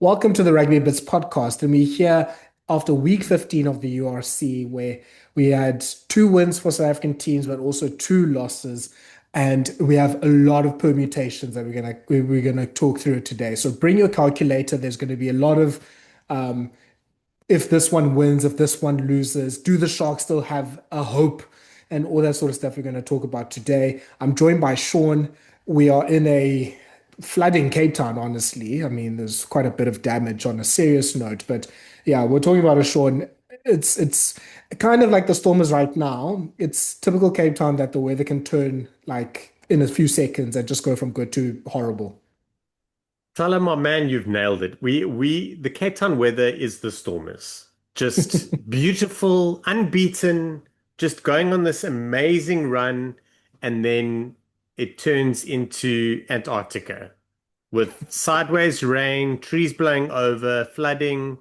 Welcome to the Rugby Bits podcast. And we're here after week 15 of the URC, where we had two wins for South African teams, but also two losses. And we have a lot of permutations that we're gonna talk through today. So bring your calculator. There's going to be a lot of um, if this one wins, if this one loses, do the Sharks still have a hope, and all that sort of stuff we're going to talk about today. I'm joined by Shaun. We are in a flooding Cape Town, honestly. I mean, there's quite a bit of damage on a serious note, but yeah, we're talking about a Shaun. It's kind of like the storm is right now. It's typical Cape Town that the weather can turn like in a few seconds and just go from good to horrible. Thala, my man, you've nailed it. The Cape Town weather is the Stormers. Just beautiful, unbeaten, just going on this amazing run, and then it turns into Antarctica with sideways rain, trees blowing over, flooding,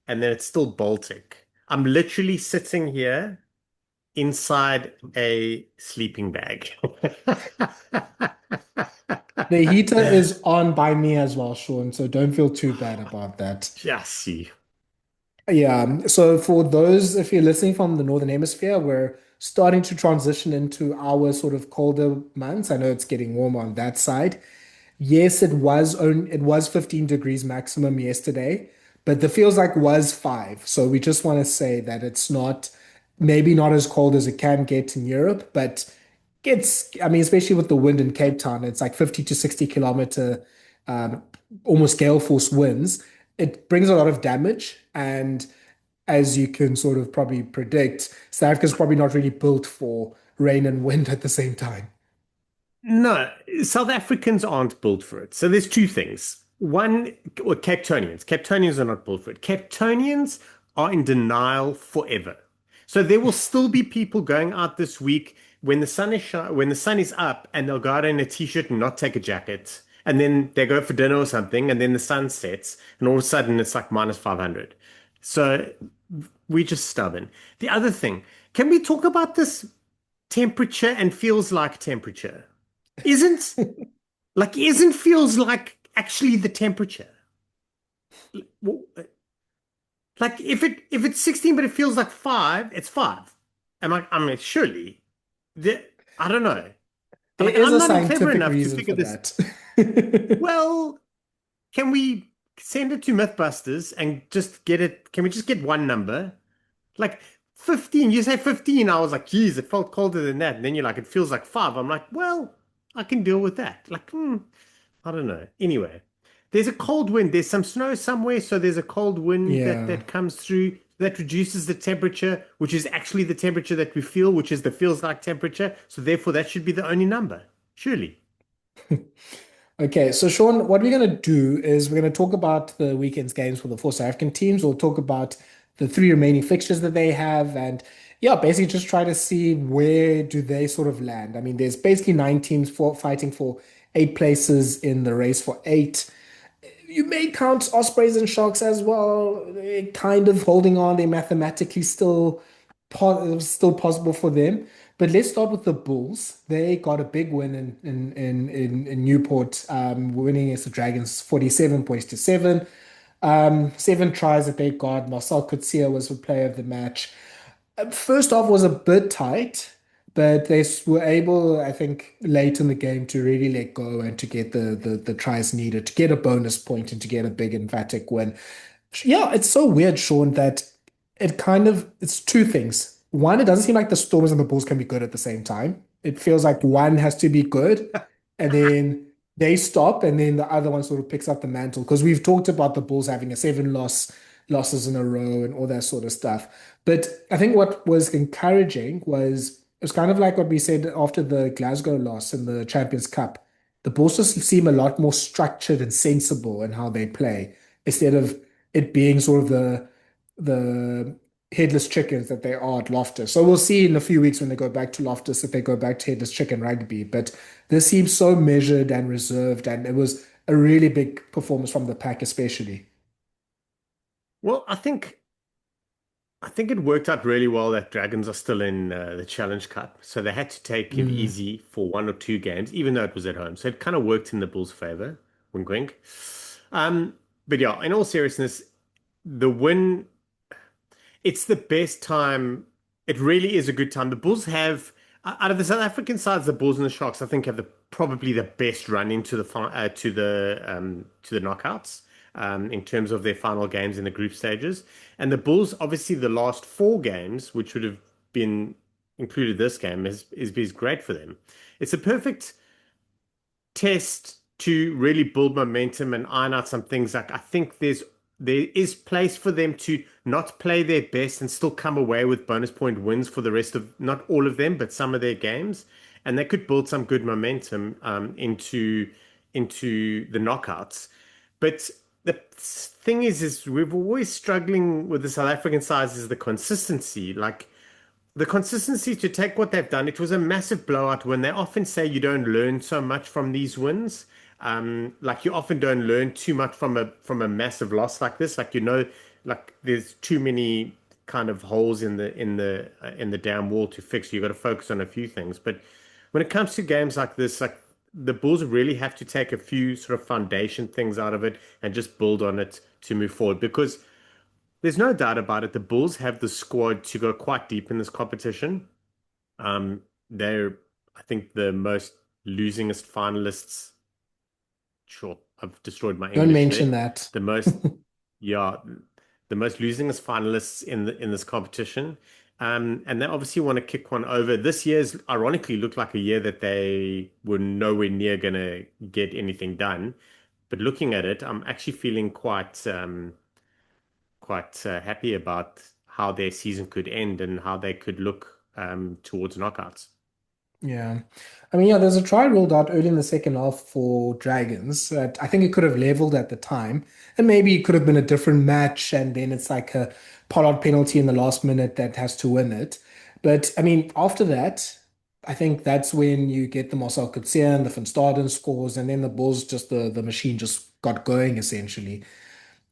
and then it's still Baltic. I'm literally sitting here inside a sleeping bag. The heater is on by me as well, Shaun, so don't feel too bad about that. Just see. Yeah, so for those, if you're listening from the Northern Hemisphere, we're starting to transition into our sort of colder months. I know it's getting warmer on that side. Yes, it was 15 degrees maximum yesterday, but the feels like was 5. So we just want to say that it's not maybe not as cold as it can get in Europe, but I mean, especially with the wind in Cape Town, it's like 50 to 60 kilometer, um, almost gale force winds. It brings a lot of damage. And as you can sort of probably predict, South Africa's probably not really built for rain and wind at the same time. No, South Africans aren't built for it. So there's two things. One, well, Cape Townians. Cape Townians are not built for it. Cape Townians are in denial forever. So there will still be people going out this week when the sun is up, and they'll go out in a t-shirt and not take a jacket. And then they go for dinner or something, and then the sun sets, and all of a sudden it's like minus 500. So we're just stubborn. The other thing, can we talk about this temperature and feels like temperature? Isn't isn't feels like actually the temperature. Like if it's 16 but it feels like 5, it's 5. I mean surely the I don't know. There Like is I'm a not clever scientific enough to reason figure for this. that. Well, can we send it to Mythbusters and just get it? Can we just get one number? Like 15, you say 15. I was like, geez, it felt colder than that. And then you're like, it feels like 5. I'm like, well, I can deal with that. I don't know. Anyway, there's a cold wind. There's some snow somewhere, so there's a cold wind that Yeah. that comes through that reduces the temperature, which is actually the temperature that we feel, which is the feels like temperature. So therefore, that should be the only number, surely. Okay, so Shaun, what we're going to do is we're going to talk about the weekend's games for the four South African teams. We'll talk about the three remaining fixtures that they have, and yeah, basically just try to see where do they sort of land. I mean, there's basically 9 teams fighting for 8 places in the race for 8. You may count Ospreys and Sharks as well. They're kind of holding on. They're mathematically still possible for them. But let's start with the Bulls. They got a big win in Newport, winning against the Dragons 47 points to 7. 7 tries that they got. Marcel Coetzee was the player of the match. First off was a bit tight, but were able, I think, late in the game to really let go and to get the tries needed to get a bonus point and to get a big emphatic win. Yeah, it's so weird, Shaun, that it's two things. One, it doesn't seem like the Stormers and the Bulls can be good at the same time. It feels like one has to be good, and then they stop, and then the other one sort of picks up the mantle. Because we've talked about the Bulls having a losses in a row and all that sort of stuff. But I think what was encouraging was it was kind of like what we said after the Glasgow loss in the Champions Cup. The Bulls just seem a lot more structured and sensible in how they play instead of it being sort of the headless chickens that they are at Loftus. So we'll see in a few weeks when they go back to Loftus if they go back to headless chicken rugby. But this seems so measured and reserved, and it was a really big performance from the pack, especially. Well, I think it worked out really well that Dragons are still in the Challenge Cup, so they had to take it Mm. easy for 1 or 2 games, even though it was at home. So it kind of worked in the Bulls' favor. Wink, wink. Um, but yeah, in all seriousness, the win, it's the best time. It really is a good time. The Bulls have, out of the South African sides, the Bulls and the Sharks, I think, have the probably the best run into the knockouts in terms of their final games in the group stages. And the Bulls, obviously, the last four games, which would have been included this game, is great for them. It's a perfect test to really build momentum and iron out some things. Like I think there is place for them to not play their best and still come away with bonus point wins for the rest of not all of them, but some of their games, and they could build some good momentum into the knockouts. But the thing is we've always struggling with the South African sides is the consistency. Like the consistency to take what they've done. It was a massive blowout when they often say you don't learn so much from these wins. Like you often don't learn too much from a massive loss like this. Like like there's too many kind of holes in the damn wall to fix. You've got to focus on a few things. But when it comes to games like this, like the Bulls really have to take a few sort of foundation things out of it and just build on it to move forward because there's no doubt about it. The Bulls have the squad to go quite deep in this competition. They're, I think, the most losingest finalists. Sure, I've destroyed my Don't English there. mention that. The most, yeah, the most losingest finalists in this competition. And they obviously want to kick one over. This year's ironically looked like a year that they were nowhere near going to get anything done. But looking at it, I'm actually feeling quite happy about how their season could end and how they could look towards knockouts. Yeah. I mean, yeah, there's a try ruled out early in the second half for Dragons that I think it could have leveled at the time. And maybe it could have been a different match. And then it's like a Pollard penalty in the last minute that has to win it. But I mean, after that, I think that's when you get the Marcel Coetzee and the Van Staden scores. And then the Bulls just, the machine just got going essentially.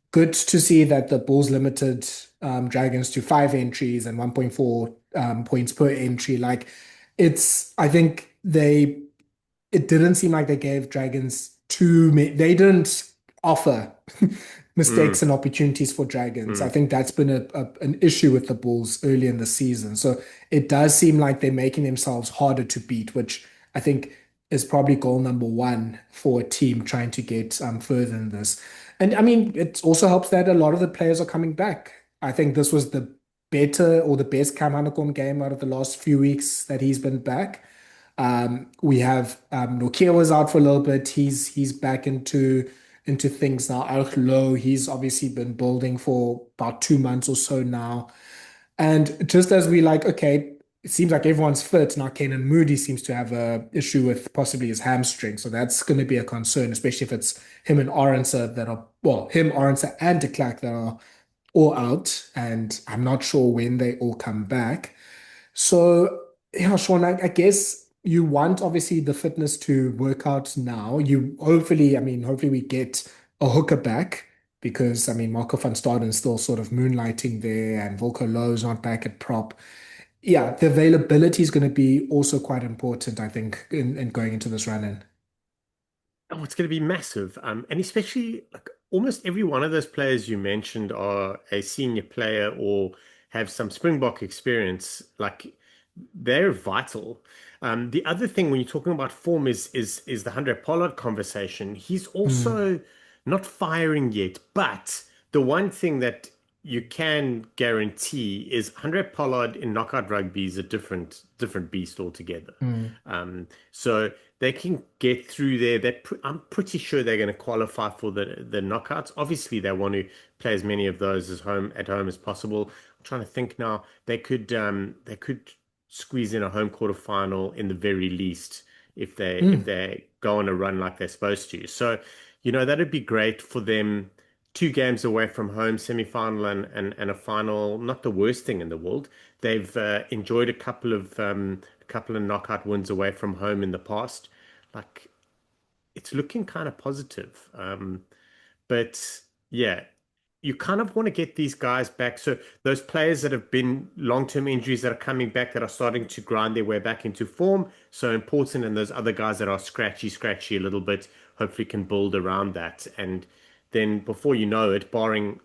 Good to see that the Bulls limited Dragons to five entries and 1.4 points per entry. Like I think it didn't seem like they gave Dragons too many, they didn't offer mistakes Mm, and opportunities for Dragons. I mm. think that's been an issue with the Bulls early in the season. So it does seem like they're making themselves harder to beat, which I think is probably goal number one for a team trying to get further in this. And I mean, it also helps that a lot of the players are coming back. I think this was the better or the best Cam Hanekom game out of the last few weeks that he's been back. We have Nokia was out for a little bit. He's back into things now. Alk Low, he's obviously been building for about 2 months or so now. And just as we like, okay, it seems like everyone's fit. Now Canan Moodie seems to have a issue with possibly his hamstring. So that's going to be a concern, especially if it's him and Arendse that are, well, him, Arendse, and De Klerk that are all out. And I'm not sure when they all come back. So, yeah, Sean, I guess you want obviously the fitness to work out now. You hopefully, I mean, hopefully we get a hooker back because I mean Marco van Staden still sort of moonlighting there and Volko Lowe's not back at prop. Yeah, the availability is going to be also quite important, I think, in going into this run in. Oh, it's going to be massive. And especially like almost every one of those players you mentioned are a senior player or have some Springbok experience. Like they're vital. The other thing when you're talking about form is the Handré Pollard conversation. He's Mm, also not firing yet, but the one thing that you can guarantee is Handré Pollard in knockout rugby is a different beast altogether. mm, So they can get through there. I'm pretty sure they're going to qualify for the knockouts. Obviously, they want to play as many of those at home as possible. I'm trying to think now. They could squeeze in a home quarter final in the very least if mm. they go on a run like they're supposed to. So, that'd be great for them. Two games away from home, semi-final and a final, not the worst thing in the world. They've enjoyed a couple of knockout wins away from home in the past. Like it's looking kind of positive. But yeah, you kind of want to get these guys back. So those players that have been long-term injuries that are coming back, that are starting to grind their way back into form, so important. And those other guys that are scratchy a little bit, hopefully can build around that. And then before you know it, barring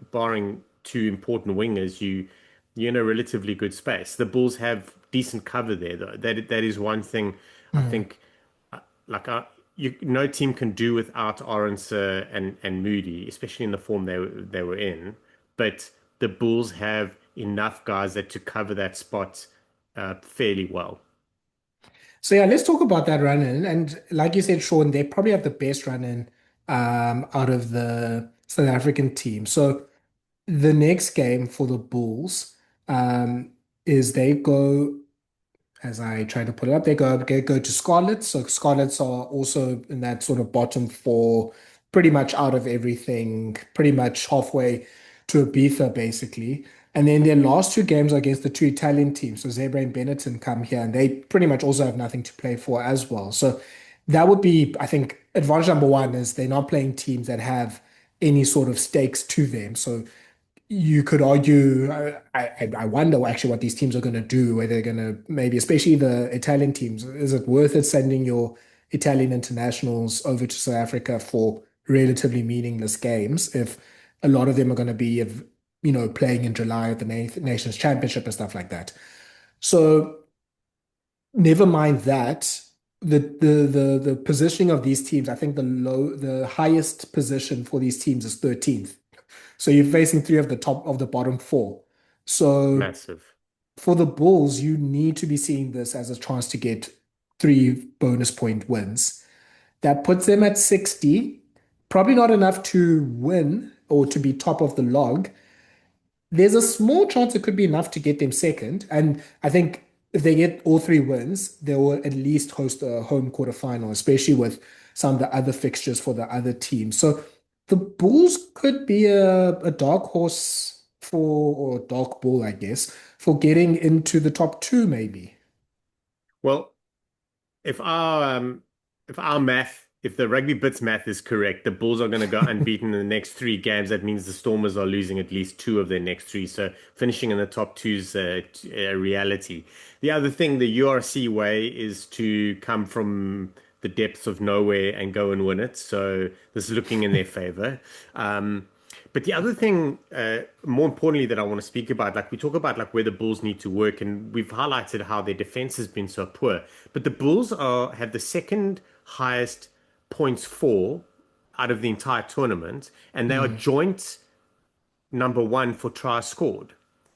two important wingers, you're in a relatively good space. The Bulls have decent cover there, though. That is one thing I Mm. think. Like no team can do without Orense and Moody, especially in the form they were in. But the Bulls have enough guys that to cover that spot fairly well. So yeah, let's talk about that run in. And like you said, Sean, they probably have the best run in out of the South African team. So the next game for the Bulls is they go, as I try to put it up, they go to Scarlets. So Scarlets are also in that sort of bottom four, pretty much out of everything, pretty much halfway to Ibiza, basically. And then their last two games are against the two Italian teams. So Zebra and Benetton come here, and they pretty much also have nothing to play for as well. So that would be, I think, advantage number one is they're not playing teams that have any sort of stakes to them. So you could argue, I wonder actually what these teams are going to do, where they're going to maybe, especially the Italian teams, is it worth it sending your Italian internationals over to South Africa for relatively meaningless games if a lot of them are going to be, playing in July at the Nations Championship and stuff like that. So never mind that. The positioning of these teams, I think the highest position for these teams is 13th. So you're facing three of the top of the bottom four. So Massive. for the Bulls, you need to be seeing this as a chance to get three bonus point wins. That puts them at 60. Probably not enough to win or to be top of the log. There's a small chance it could be enough to get them second. And I think if they get all three wins, they will at least host a home quarterfinal, especially with some of the other fixtures for the other teams. So the Bulls could be a dark horse for, or dark bull, I guess, for getting into the top two, maybe. Well, if if the rugby bits math is correct, the Bulls are going to go unbeaten in the next three games. That means the Stormers are losing at least two of their next three. So finishing in the top two is a reality. The other thing, the URC way is to come from the depths of nowhere and go and win it. So this is looking in their favor. But the other thing, more importantly, that I want to speak about, like we talk about like where the Bulls need to work, and we've highlighted how their defense has been so poor. But the Bulls have the second highest points for out of the entire tournament, and they are Hmm. joint number one for tries scored.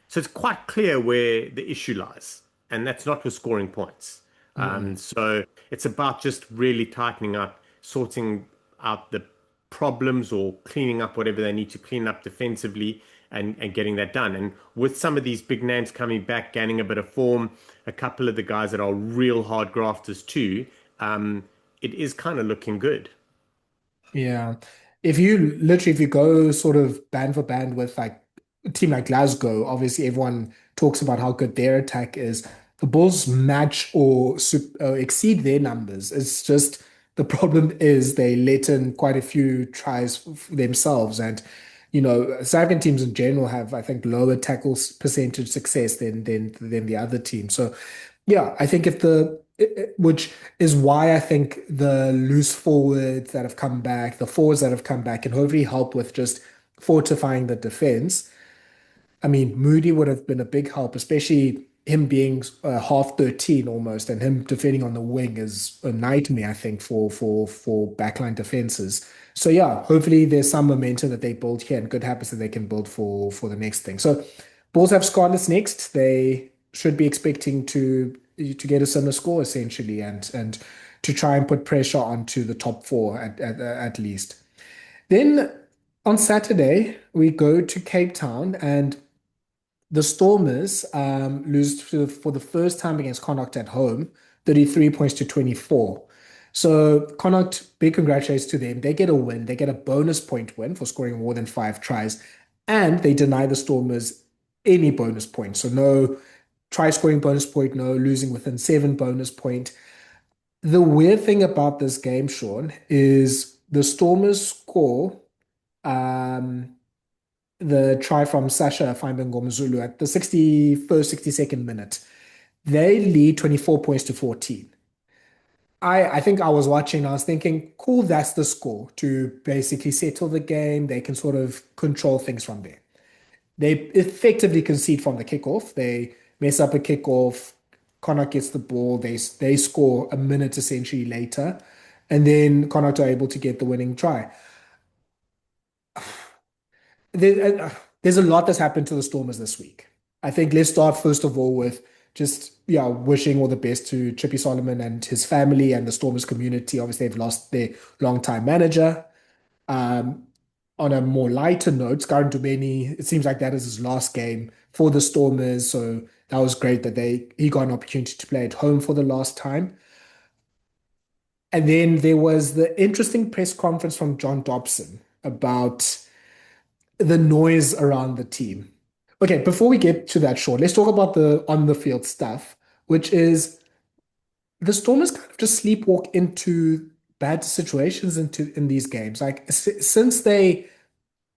So it's quite clear where the issue lies, and that's not with scoring points. Mm-mm. So it's about just really tightening up, sorting out the problems or cleaning up whatever they need to clean up defensively and getting that done. And with some of these big names coming back, gaining a bit of form, a couple of the guys that are real hard grafters too, it is kind of looking good. Yeah. If you go sort of band for band with like a team like Glasgow, obviously everyone talks about how good their attack is. The Bulls match or exceed their numbers. It's just the problem is they let in quite a few tries themselves. And, South African teams in general have, I think, lower tackles percentage success than the other team. So yeah, I think if which is why I think the loose forwards that have come back, the forwards that have come back, can hopefully help with just fortifying the defense. I mean, Moody would have been a big help, especially him being half 13 almost, and him defending on the wing is a nightmare, I think, for backline defenses. So yeah, hopefully there's some momentum that they build here and good habits that they can build for the next thing. So Bulls have Scarlets next. They should be expecting to get a similar score essentially, and to try and put pressure onto the top four at least. Then on Saturday, we go to Cape Town, and the Stormers lose for the first time against Connacht at home, 33 points to 24. So Connacht, big congratulations to them. They get a win. They get a bonus point win for scoring more than five tries, and they deny the Stormers any bonus points. So no try scoring bonus point, no losing within seven bonus point. The weird thing about this game, Sean, is the Stormers score um, the try from Sasha Feinberg-Ngomazulu at the 61st, 62nd minute. They lead 24 points to 14. I think I was watching, I was thinking, cool, that's the score to basically settle the game. They can sort of control things from there. They effectively concede from the kickoff. They mess up a kickoff. Connacht gets the ball. They score a minute essentially later, and then Connacht are able to get the winning try. There's a lot that's happened to the Stormers this week. I think let's start first of all with just yeah, wishing all the best to Chippie Solomon and his family and the Stormers community. Obviously, they've lost their longtime manager. Um, on a more lighter note, Garen Dumeni, it seems like that is his last game for the Stormers. So that was great that he got an opportunity to play at home for the last time. And then there was the interesting press conference from John Dobson about the noise around the team. Okay, before we get to that, Sean, let's talk about the on the field stuff, which is the Stormers kind of just sleepwalk into bad situations in these games. Like since they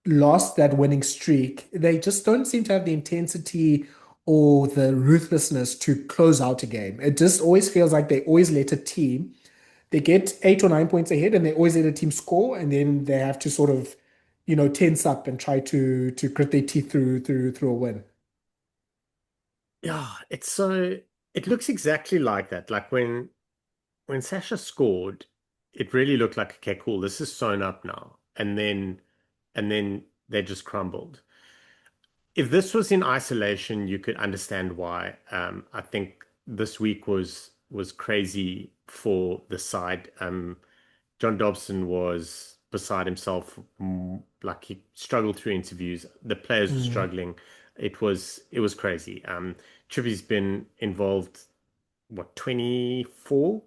lost that winning streak, they just don't seem to have the intensity or the ruthlessness to close out a game. It just always feels like they always let a team, they get 8 or 9 points ahead and they always let a team score and then they have to sort of, tense up and try to grit their teeth through a win. Yeah, it looks exactly like that. Like when Sasha scored, it really looked like, okay, cool, this is sewn up now. And then they just crumbled. If this was in isolation, you could understand why. I think this week was crazy for the side. John Dobson was beside himself, like he struggled through interviews. The players were Mm, struggling. It was crazy. Chippy's been involved, what, 24?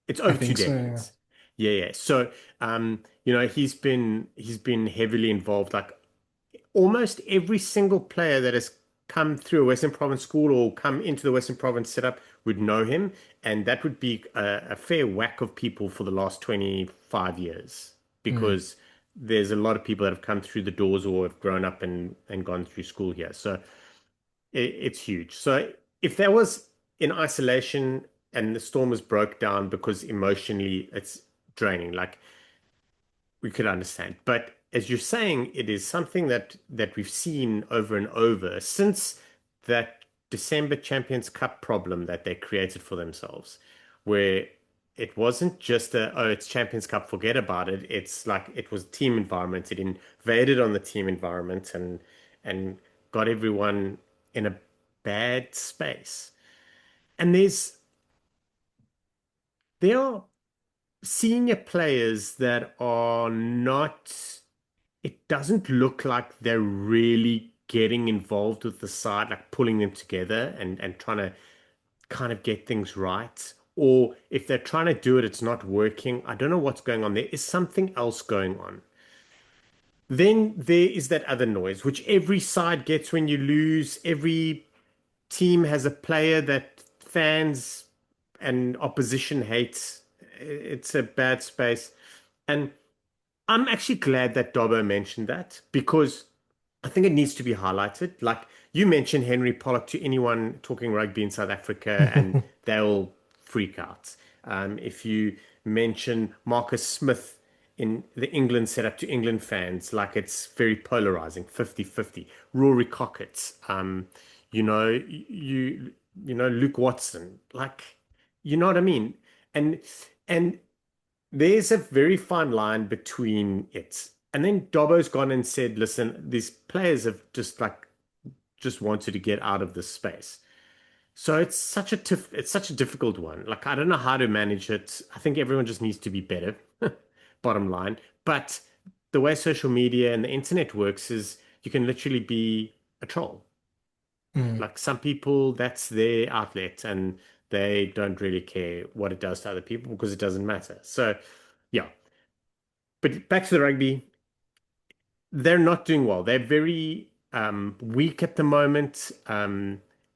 It's I over two think so, yeah. decades. Yeah, yeah. So, he's been heavily involved. Like almost every single player that has come through a Western Province school or come into the Western Province setup would know him, and that would be a fair whack of people for the last 25 years Mm, because there's a lot of people that have come through the doors or have grown up and gone through school here. So it's huge. So if that was in isolation and the Stormers broke down because emotionally it's draining, like we could understand. But as you're saying, it is something that we've seen over and over since that December Champions Cup problem that they created for themselves, where it wasn't just oh, it's Champions Cup, forget about it. It's like it was team environment. It invaded on the team environment and got everyone in a bad space. And there are senior players that are not, it doesn't look like they're really getting involved with the side, like pulling them together and trying to kind of get things right. Or if they're trying to do it, it's not working. I don't know what's going on. There is something else going on. Then there is that other noise, which every side gets when you lose. Every team has a player that fans and opposition hates. It's a bad space. And I'm actually glad that Dobbo mentioned that because I think it needs to be highlighted. Like you mentioned Henry Pollock to anyone talking rugby in South Africa, and they'll freak out. If you mention Marcus Smith in the England setup to England fans, like it's very polarizing, 50-50. Rory Cockett, Luke Watson, like, you know what I mean? And and there's a very fine line between it. And then Dobbo's gone and said, listen, these players have just wanted to get out of this space. So it's such a difficult one. Like I don't know how to manage it. I think everyone just needs to be better, bottom line. But the way social media and the internet works is you can literally be a troll. mm. Like some people, that's their outlet and they don't really care what it does to other people because it doesn't matter. So yeah, but back to the rugby, they're not doing well. They're very weak at the moment.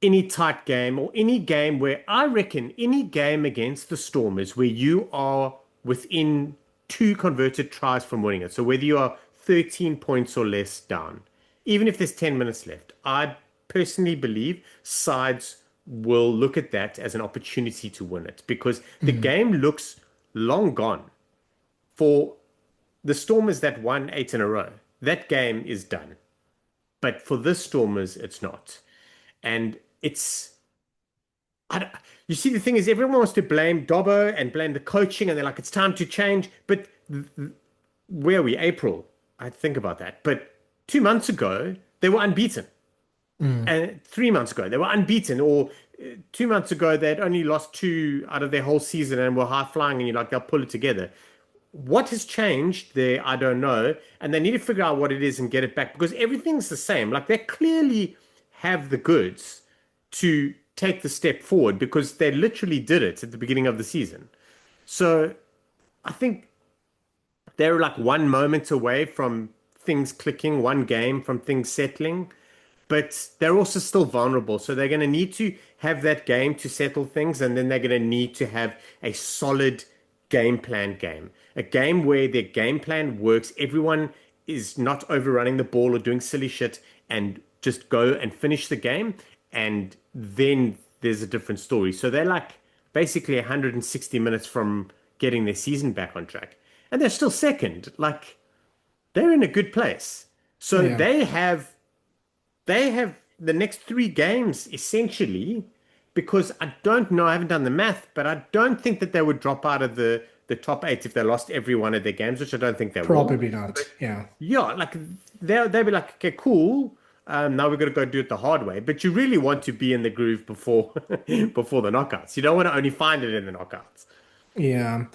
Any tight game or any game where I reckon any game against the Stormers where you are within two converted tries from winning it. So whether you are 13 points or less down, even if there's 10 minutes left, I personally believe sides will look at that as an opportunity to win it because the Mm. game looks long gone. For the Stormers that won 8 in a row, that game is done. But for this Stormers, it's not. And it's, I don't, you see, the thing is, everyone wants to blame Dobbo and blame the coaching, and they're like, it's time to change. But where are we? April. I think about that. But 2 months ago, they were unbeaten. Mm. And 3 months ago, they were unbeaten. Or 2 months ago, they had only lost two out of their whole season and were high flying, and you're like, they'll pull it together. What has changed there? I don't know. And they need to figure out what it is and get it back because everything's the same. Like they clearly have the goods to take the step forward because they literally did it at the beginning of the season. So I think they're like one moment away from things clicking, one game from things settling, but they're also still vulnerable. So they're going to need to have that game to settle things, and then they're going to need to have a solid game, a game where their game plan works. Everyone is not overrunning the ball or doing silly shit and just go and finish the game. And then there's a different story. So they're like basically 160 minutes from getting their season back on track. And they're still second. Like they're in a good place. So Yeah, they have the next three games essentially because I don't know, I haven't done the math, but I don't think that they would drop out of the top eight if they lost every one of their games, which I don't think they will. probably not. Yeah. Yeah, like they'll be like, okay, cool. Now we're gonna go do it the hard way. But you really want to be in the groove before before the knockouts. You don't want to only find it in the knockouts. Yeah.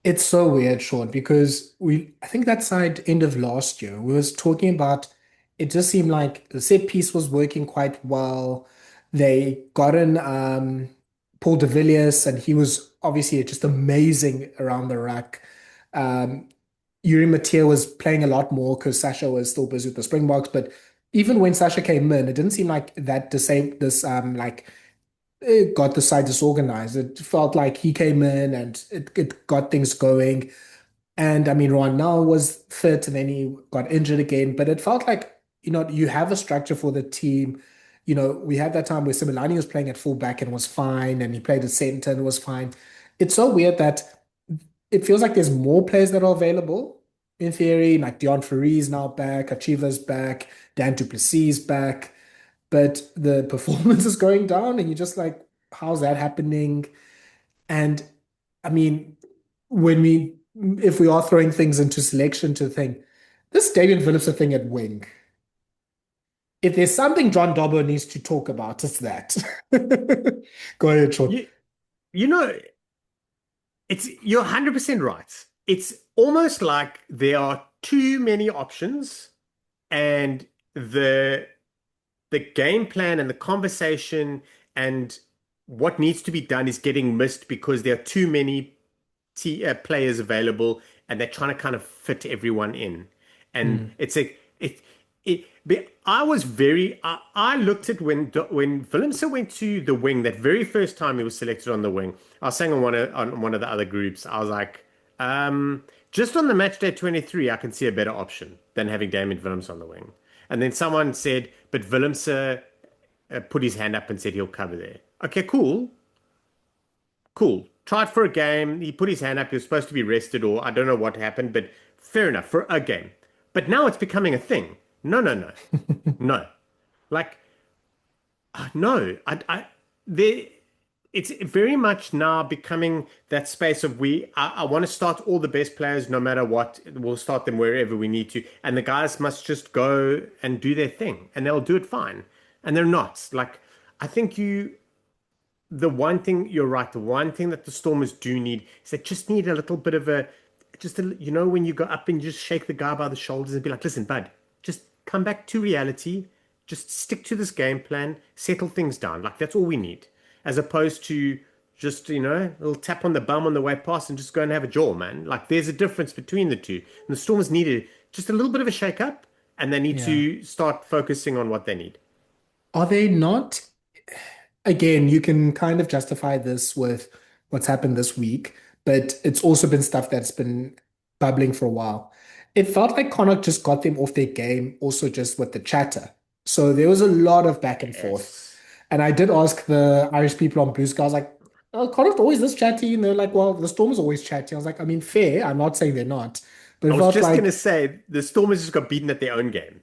It's so weird, Sean, because I think that side end of last year, we was talking about it just seemed like the set piece was working quite well. They got in Paul de Villiers, and he was obviously just amazing around the rack. Um, Yuri Mattia was playing a lot more because Sasha was still busy with the Springboks. But even when Sasha came in, it didn't seem like that the same this like it got the side disorganized. It felt like he came in and it got things going. And I mean, Ron now was fit and then he got injured again. But it felt like, you have a structure for the team. We had that time where Similani was playing at fullback and was fine, and he played at center and was fine. It's so weird that it feels like there's more players that are available in theory. Like Dion Fourie now back, Achiva's back, Dan du Plessis back, but the performance is going down, and you're just like, how's that happening? And I mean, when we if we are throwing things into selection to think, this David Phillips thing at wing, if there's something John Dobbo needs to talk about, it's that. Go ahead, Sean. You you know, you're 100% right. It's almost like there are too many options and the game plan and the conversation and what needs to be done is getting missed because there are too many players available and they're trying to kind of fit everyone in. And Mm. it's a but I was I looked at when Willemse went to the wing that very first time he was selected on the wing. I was saying on one of the other groups, I was like, just on the match day 23, I can see a better option than having Damien Willemse on the wing. And then someone said, but Willemse put his hand up and said he'll cover there. Okay, cool. Cool. Tried for a game. He put his hand up. He was supposed to be rested, or I don't know what happened, but fair enough for a game. But now it's becoming a thing. No, no, no, no. Like, no. There. It's very much now becoming that space of I want to start all the best players no matter what. We'll start them wherever we need to. And the guys must just go and do their thing and they'll do it fine. And they're not. Like, I think the one thing, you're right, the one thing that the Stormers do need is they just need a little bit of when you go up and you just shake the guy by the shoulders and be like, listen, bud, just come back to reality. Just stick to this game plan, settle things down. Like, that's all we need. As opposed to just, a little tap on the bum on the way past and just go and have a jaw, man. Like, there's a difference between the two. And the Stormers needed just a little bit of a shake up and they need Yeah. to start focusing on what they need. Are they not? Again, you can kind of justify this with what's happened this week, but it's also been stuff that's been bubbling for a while. It felt like Connacht just got them off their game, also just with the chatter. So there was a lot of back and forth. Yes. And I did ask the Irish people on Blue Sky, I was like, Connacht always this chatty, and they're like, well, the Storm's always chatty. I was like, I mean, fair. I'm not saying they're not, but I it was felt just gonna like, say the Stormers just got beaten at their own game.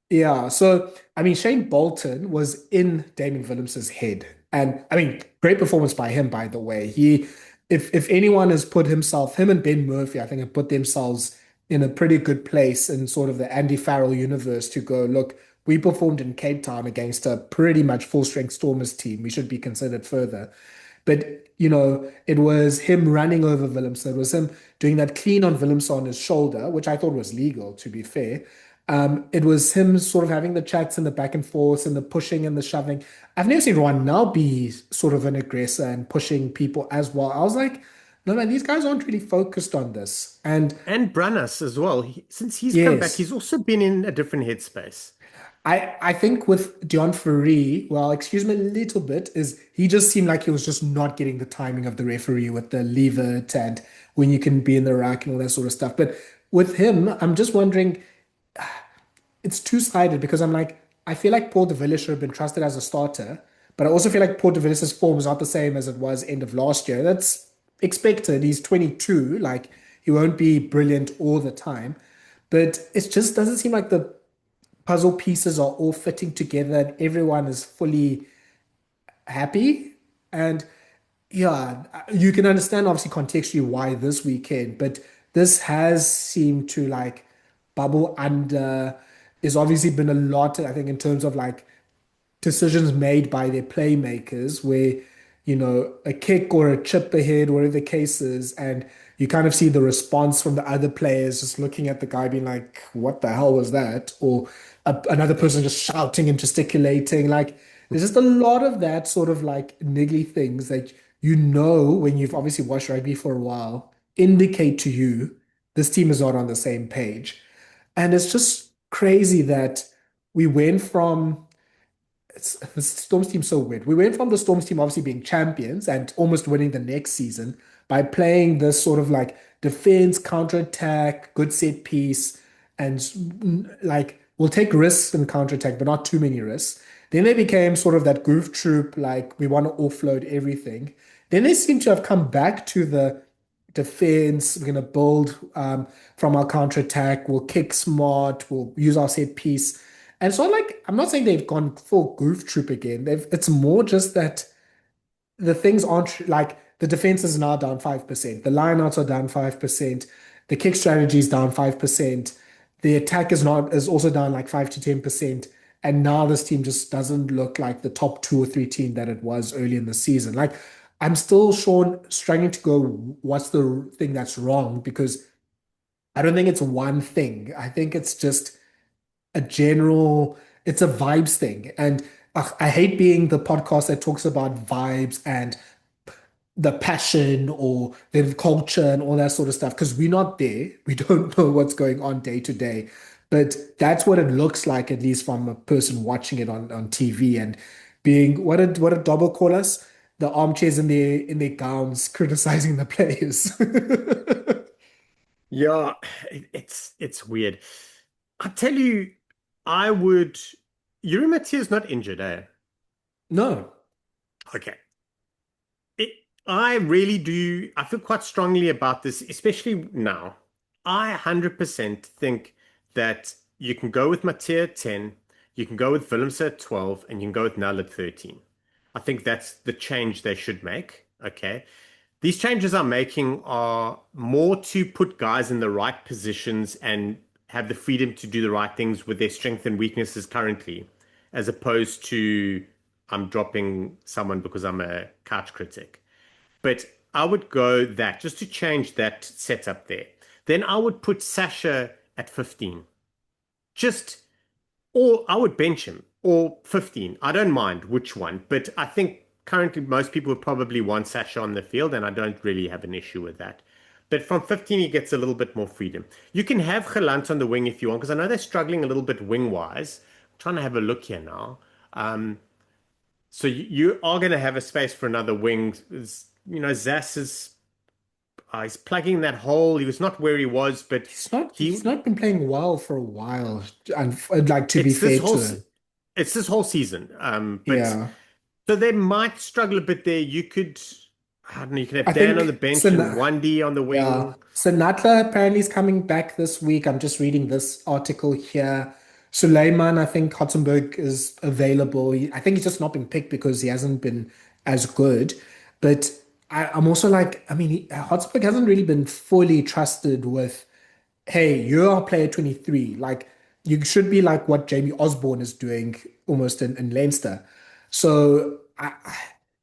yeah. So, I mean, Shane Bolton was in Damien Willemse's head. And I mean, great performance by him, by the way. If anyone has put himself, him and Ben Murphy, I think have put themselves in a pretty good place in sort of the Andy Farrell universe to go, look, we performed in Cape Town against a pretty much full strength Stormers team. We should be considered further. But, it was him running over Willemse. It was him doing that clean on Willemse on his shoulder, which I thought was legal, to be fair. It was him sort of having the chats and the back and forth and the pushing and the shoving. I've never seen Ron now be sort of an aggressor and pushing people as well. I was like, no, man, these guys aren't really focused on this. And And Brannas as well. Since he's come back, yes, he's also been in a different headspace. I think with Dion Ferree, well, excuse me a little bit, is he just seemed like he was just not getting the timing of the referee with the leave it and when you can be in the rack and all that sort of stuff. But with him, I'm just wondering, it's two-sided because I'm like, I feel like Paul de Villiers should have been trusted as a starter, but I also feel like Paul de Villiers' form is not the same as it was end of last year. That's expected. He's 22, like he won't be brilliant all the time, but it just doesn't seem like the puzzle pieces are all fitting together and everyone is fully happy. And yeah, you can understand obviously contextually why this weekend, but this has seemed to like bubble under. There's obviously been a lot, I think, in terms of like decisions made by their playmakers where, a kick or a chip ahead, whatever the case is, and you kind of see the response from the other players just looking at the guy being like, what the hell was that? Or another person just shouting and gesticulating. Like, there's just a lot of that sort of like niggly things that when you've obviously watched rugby for a while, indicate to you this team is not on the same page. And it's just crazy that we went from the Storms team so weird. We went from the Storms team obviously being champions and almost winning the next season by playing this sort of like defense, counter-attack, good set piece, and like we'll take risks in counter-attack, but not too many risks. Then they became sort of that goof troop, like we want to offload everything. Then they seem to have come back to the defense. We're going to build from our counter-attack. We'll kick smart. We'll use our set piece. And so, like, I'm not saying they've gone full goof troop again. It's more just that the things aren't like the defense is now down 5%. The lineouts are down 5%. The kick strategy is down 5%. The attack is also down like 5 to 10%. And now this team just doesn't look like the top two or three team that it was early in the season. Like, I'm still, Sean, struggling to go, what's the thing that's wrong? Because I don't think it's one thing. I think it's just a general, it's a vibes thing. And I hate being the podcast that talks about vibes and the passion or the culture and all that sort of stuff because we're not there. We don't know what's going on day to day. But that's what it looks like, at least from a person watching it on TV and being what did Dobble call us? The armchairs in their gowns criticizing the players. Yeah, it's weird. I tell you, I would. Yuri Matia's not injured, eh? No. Okay. It, I really do. I feel quite strongly about this, especially now. I 100% think that you can go with Mattia at 10, you can go with Willemse at 12, and you can go with Null at 13. I think that's the change they should make. Okay. These changes I'm making are more to put guys in the right positions and have the freedom to do the right things with their strengths and weaknesses currently, as opposed to I'm dropping someone because I'm a couch critic. But I would go that just to change that setup there. Then I would put Sasha at 15. Just, or I would bench him, or 15. I don't mind which one, but I think currently most people would probably want Sasha on the field, and I don't really have an issue with that. But from 15, he gets a little bit more freedom. You can have Gelant on the wing if you want, because I know they're struggling a little bit wing wise. I'm trying to have a look here now. So you are going to have a space for another wing. Zas is he's plugging that hole. He was not where he was, but He's not he he's not been playing well for a while, and I'd like to be it's this fair whole to him. it's this whole season. But Yeah. so they might struggle a bit there. You could. I don't know, you can have I Dan on the think bench and Sin Wandy on the yeah. wing. So Natla apparently is coming back this week. I'm just reading this article here. Suleiman, I think Hotzenberg is available. I think he's just not been picked because he hasn't been as good. But I'm also like, I mean, Hotzenberg hasn't really been fully trusted with, hey, you're player 23. Like, you should be like what Jamie Osborne is doing almost in Leinster. So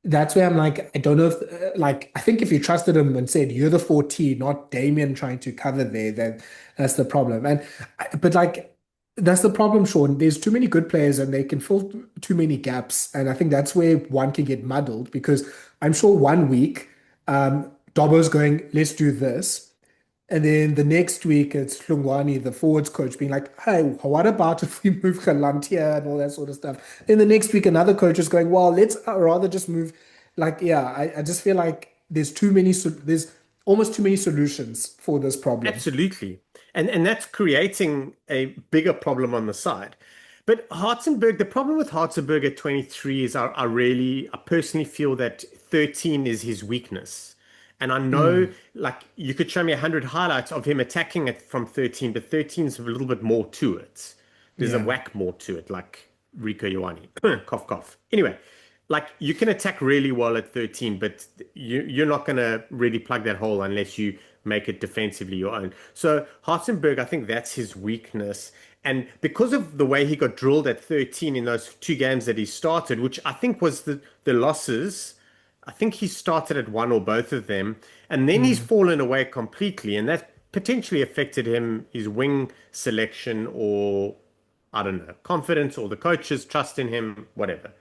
that's where I'm like, I don't know if, like, I think if you trusted him and said, you're the 14, not Damien trying to cover there, then that's the problem. But like, that's the problem, Sean. There's too many good players and they can fill too many gaps. And I think that's where one can get muddled because I'm sure one week, Dobbo's going, let's do this. And then the next week, it's Hlungwani, the forwards coach, being like, hey, what about if we move Galant here and all that sort of stuff? Then the next week, another coach is going, well, let's rather just move. Like, yeah, I just feel like there's almost too many solutions for this problem. Absolutely. And that's creating a bigger problem on the side. But Hartzenberg, the problem with Hartzenberg at 23 is I personally feel that 13 is his weakness. And I know, Mm, like, you could show me 100 highlights of him attacking it from 13, but 13 is a little bit more to it. There's a yeah. whack more to it, like Rico Ioane. Cough, cough. Anyway, like you can attack really well at 13, but you're not going to really plug that hole unless you make it defensively your own. So Hartzenberg, I think that's his weakness. And because of the way he got drilled at 13 in those two games that he started, which I think was the losses, I think he started at one or both of them, and then he's Mm, fallen away completely, and that potentially affected him, his wing selection, or I don't know, confidence, or the coaches trust in him, whatever.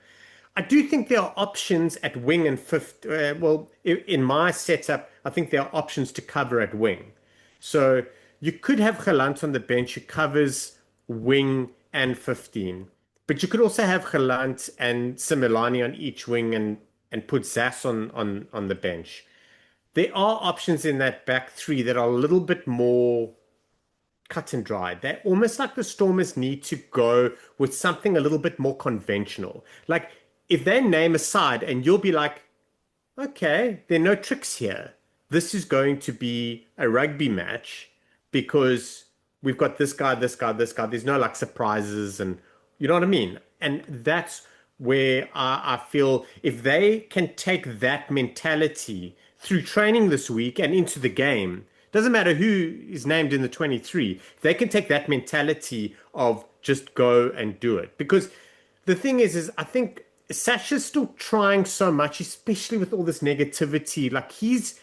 I do think there are options at wing and fifth. Well, in my setup, I think there are options to cover at wing. So you could have Gelant on the bench who covers wing and 15. But you could also have Gelant and Similani on each wing and put Zas on the bench. There are options in that back three that are a little bit more cut and dried. They're almost like the Stormers need to go with something a little bit more conventional. Like if they name a side and you'll be like, okay, there are no tricks here. This is going to be a rugby match because we've got this guy, this guy, this guy. There's no like surprises and you know what I mean? And that's where I feel if they can take that mentality through training this week and into the game, doesn't matter who is named in the 23, they can take that mentality of just go and do it. Because the thing is I think Sasha's still trying so much, especially with all this negativity. Like he's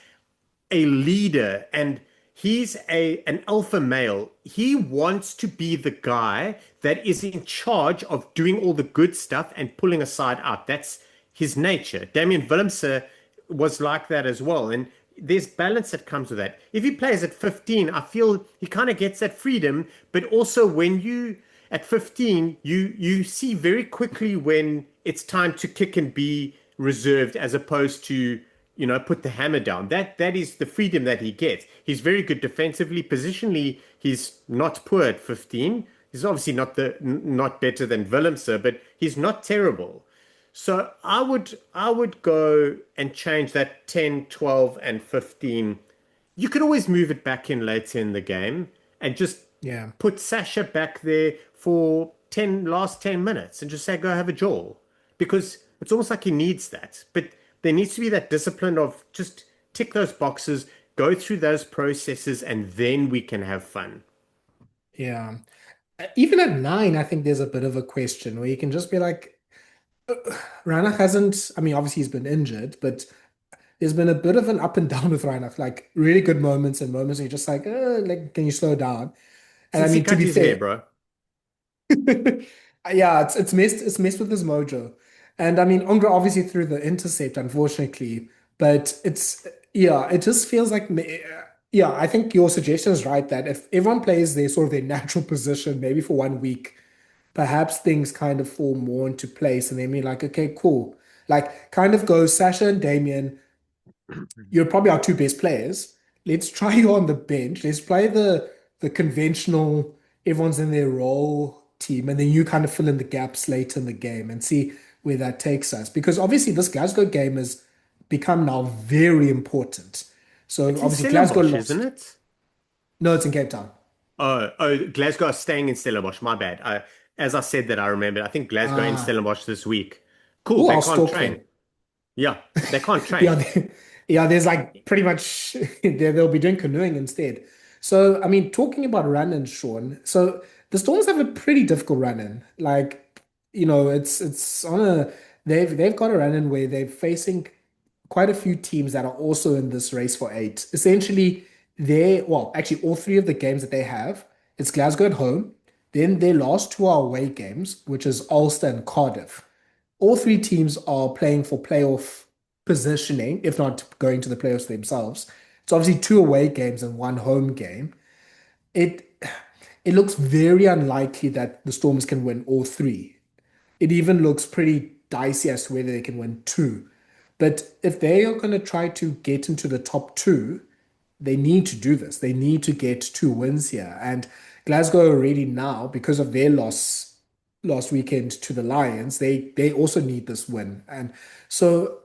a leader and he's an alpha male. He wants to be the guy that is in charge of doing all the good stuff and pulling a side out. That's his nature. Damien Willemse was like that as well. And there's balance that comes with that. If he plays at 15, I feel he kind of gets that freedom, but also when you at 15, you see very quickly when it's time to kick and be reserved as opposed to put the hammer down. That is the freedom that he gets. He's very good defensively, positionally. He's not poor at 15. He's obviously not better than Willemse, but he's not terrible. So I would go and change that 10, 12, and 15. You could always move it back in later in the game and just yeah. put Sasha back there for last 10 minutes and just say, go have a jaw. Because it's almost like he needs that. But there needs to be that discipline of just tick those boxes, go through those processes, and then we can have fun. Yeah. Even at 9, I think there's a bit of a question where you can just be like, Ranach hasn't, I mean, obviously he's been injured, but there's been a bit of an up and down with Reinach, like really good moments and moments where you're just like, can you slow down? And I Since he mean, to cut be his hair, fair, bro. yeah, it's messed with his mojo. And I mean, Ongra obviously threw the intercept, unfortunately, but yeah, it just feels like yeah, I think your suggestion is right that if everyone plays their sort of their natural position, maybe for one week, perhaps things kind of fall more into place, and then be like, okay, cool. Like kind of go Sasha and Damien. You're probably our two best players. Let's try you on the bench. Let's play the conventional, everyone's in their role team, and then you kind of fill in the gaps later in the game and see where that takes us. Because obviously this Glasgow game is become now very important. So It's in obviously Glasgow Stellenbosch, isn't lost. it? No, it's in Cape Town. Oh, Glasgow are staying in Stellenbosch. My bad. As I said that, I remember. I think Glasgow in Ah, Stellenbosch this week. Cool. oh, They I'll can't stalk train. them. Yeah, they can't Yeah, train. yeah, there's like pretty much they'll be doing canoeing instead. So, I mean, talking about run-in, Sean. So the Storms have a pretty difficult run-in. Like, it's on a they've got a run-in where they're facing quite a few teams that are also in this race for eight. Essentially, actually all three of the games that they have, it's Glasgow at home. Then their last two are away games, which is Ulster and Cardiff. All three teams are playing for playoff positioning, if not going to the playoffs themselves. It's obviously two away games and one home game. It it looks very unlikely that the Storms can win all three. It even looks pretty dicey as to whether they can win two. But if they are going to try to get into the top two, they need to do this. They need to get two wins here. And Glasgow already now, because of their loss last weekend to the Lions, they also need this win. And so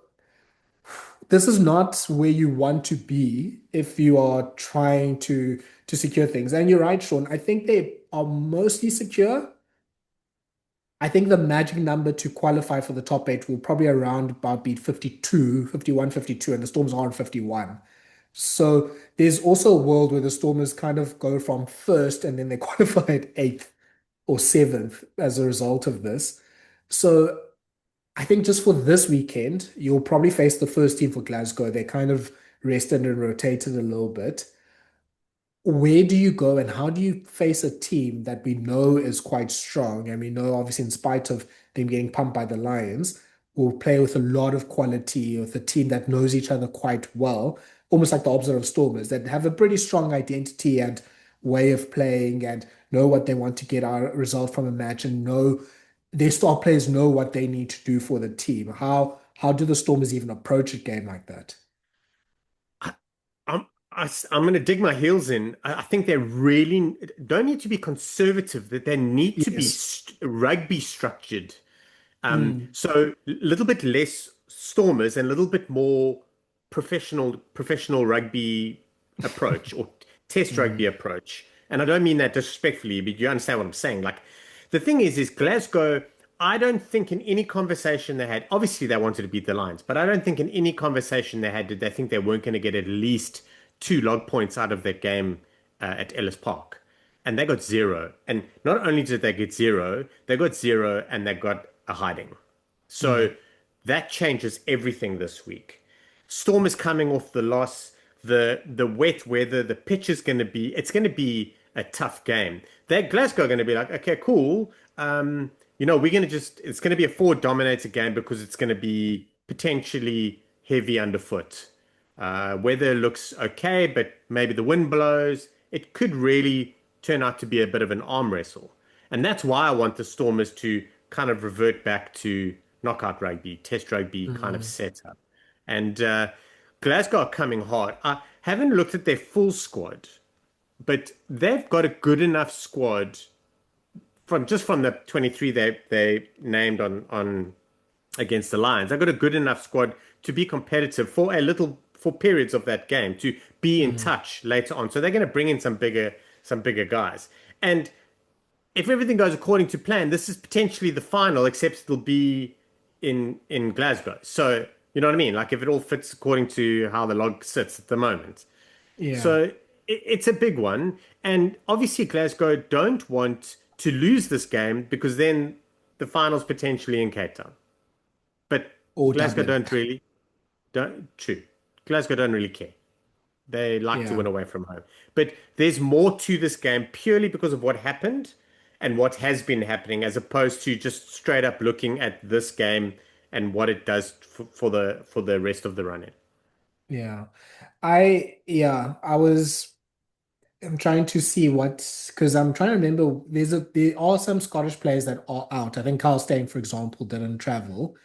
this is not where you want to be if you are trying to secure things. And you're right, Sean. I think they are mostly secure. I think the magic number to qualify for the top eight will probably around about be 52, 51, 52, and the Storms are on 51. So there's also a world where the Stormers kind of go from first and then they qualify at eighth or seventh as a result of this. So I think just for this weekend, you'll probably face the first team for Glasgow. They kind of rested and rotated a little bit. Where do you go and how do you face a team that we know is quite strong? And we know, obviously, in spite of them getting pumped by the Lions, will play with a lot of quality, with a team that knows each other quite well, almost like the opposite of Stormers, that have a pretty strong identity and way of playing and know what they want to get out result from a match and know their star players know what they need to do for the team. How do the Stormers even approach a game like that? I, I'm going to dig my heels in. I think they really don't need to be conservative, that they need to be Yes. rugby structured. Mm, So a little bit less Stormers and a little bit more professional rugby approach or test rugby mm, approach. And I don't mean that disrespectfully, but you understand what I'm saying. Like the thing is Glasgow, I don't think in any conversation they had, obviously they wanted to beat the Lions, but I don't think in any conversation they had did they think they weren't going to get at least two log points out of that game at Ellis Park. And they got zero. And not only did they got zero and they got a hiding. mm, So that changes everything this week. Storm is coming off the loss. The wet weather, the pitch is going to be, it's going to be a tough game. They're Glasgow are going to be like, okay, cool. We're going to it's going to be a forward dominated game because it's going to be potentially heavy underfoot. Weather looks okay, but maybe the wind blows. It could really turn out to be a bit of an arm wrestle. And that's why I want the Stormers to kind of revert back to knockout rugby, test rugby kind of mm, setup. And Glasgow are coming hard. I haven't looked at their full squad, but they've got a good enough squad from the 23 they named on against the Lions. They've got a good enough squad to be competitive for periods of that game to be in mm. touch later on. So they're going to bring in some bigger guys. And if everything goes according to plan, this is potentially the final, except it'll be in Glasgow. So you know what I mean? Like if it all fits according to how the log sits at the moment. Yeah. So it's a big one. And obviously Glasgow don't want to lose this game because then the final's potentially in Cape Town. But Or Glasgow Dublin. don't true. Glasgow don't really care. They like to Yeah. win away from home. But there's more to this game purely because of what happened and what has been happening, as opposed to just straight up looking at this game and what it does for the rest of the run-in. Yeah. I'm trying to see because I'm trying to remember there are some Scottish players that are out. I think Carl Steyn, for example, didn't travel.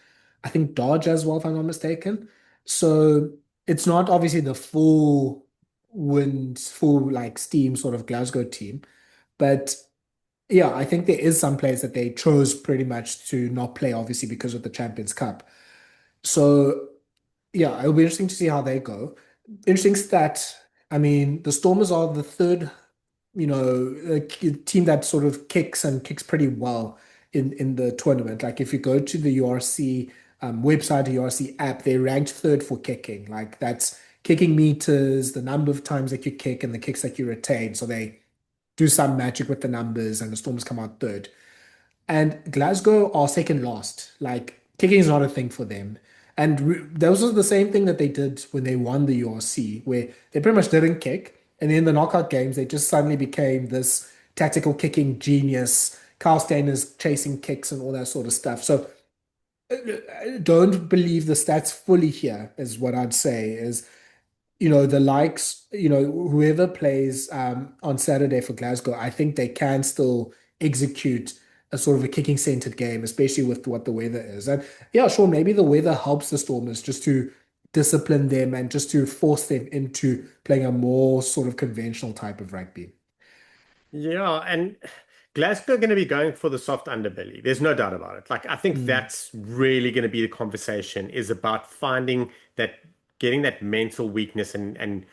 I think Dodge as well, if I'm not mistaken. So it's not obviously the full like steam sort of Glasgow team. But yeah, I think there is some players that they chose pretty much to not play, obviously, because of the Champions Cup. So yeah, it'll be interesting to see how they go. Interesting stat. I mean, the Stormers are the third, team that sort of kicks pretty well in the tournament. Like if you go to the URC website, the URC app, they're ranked third for kicking. Like that's kicking meters, the number of times that you kick, and the kicks that you retain. So they do some magic with the numbers, and the Stormers come out third. And Glasgow are second last. Like kicking is not a thing for them. And that was the same thing that they did when they won the URC, where they pretty much didn't kick. And then in the knockout games, they just suddenly became this tactical kicking genius. Carl Stainer's chasing kicks and all that sort of stuff. So don't believe the stats fully here, is what I'd say. Is the likes, whoever plays on Saturday for Glasgow, I think they can still execute a sort of a kicking centered game, especially with what the weather is. And yeah, sure, maybe the weather helps the Stormers just to discipline them and just to force them into playing a more sort of conventional type of rugby. Yeah, and Glasgow are going to be going for the soft underbelly. There's no doubt about it. Like, I think Mm, that's really going to be the conversation is about finding that, getting that mental weakness and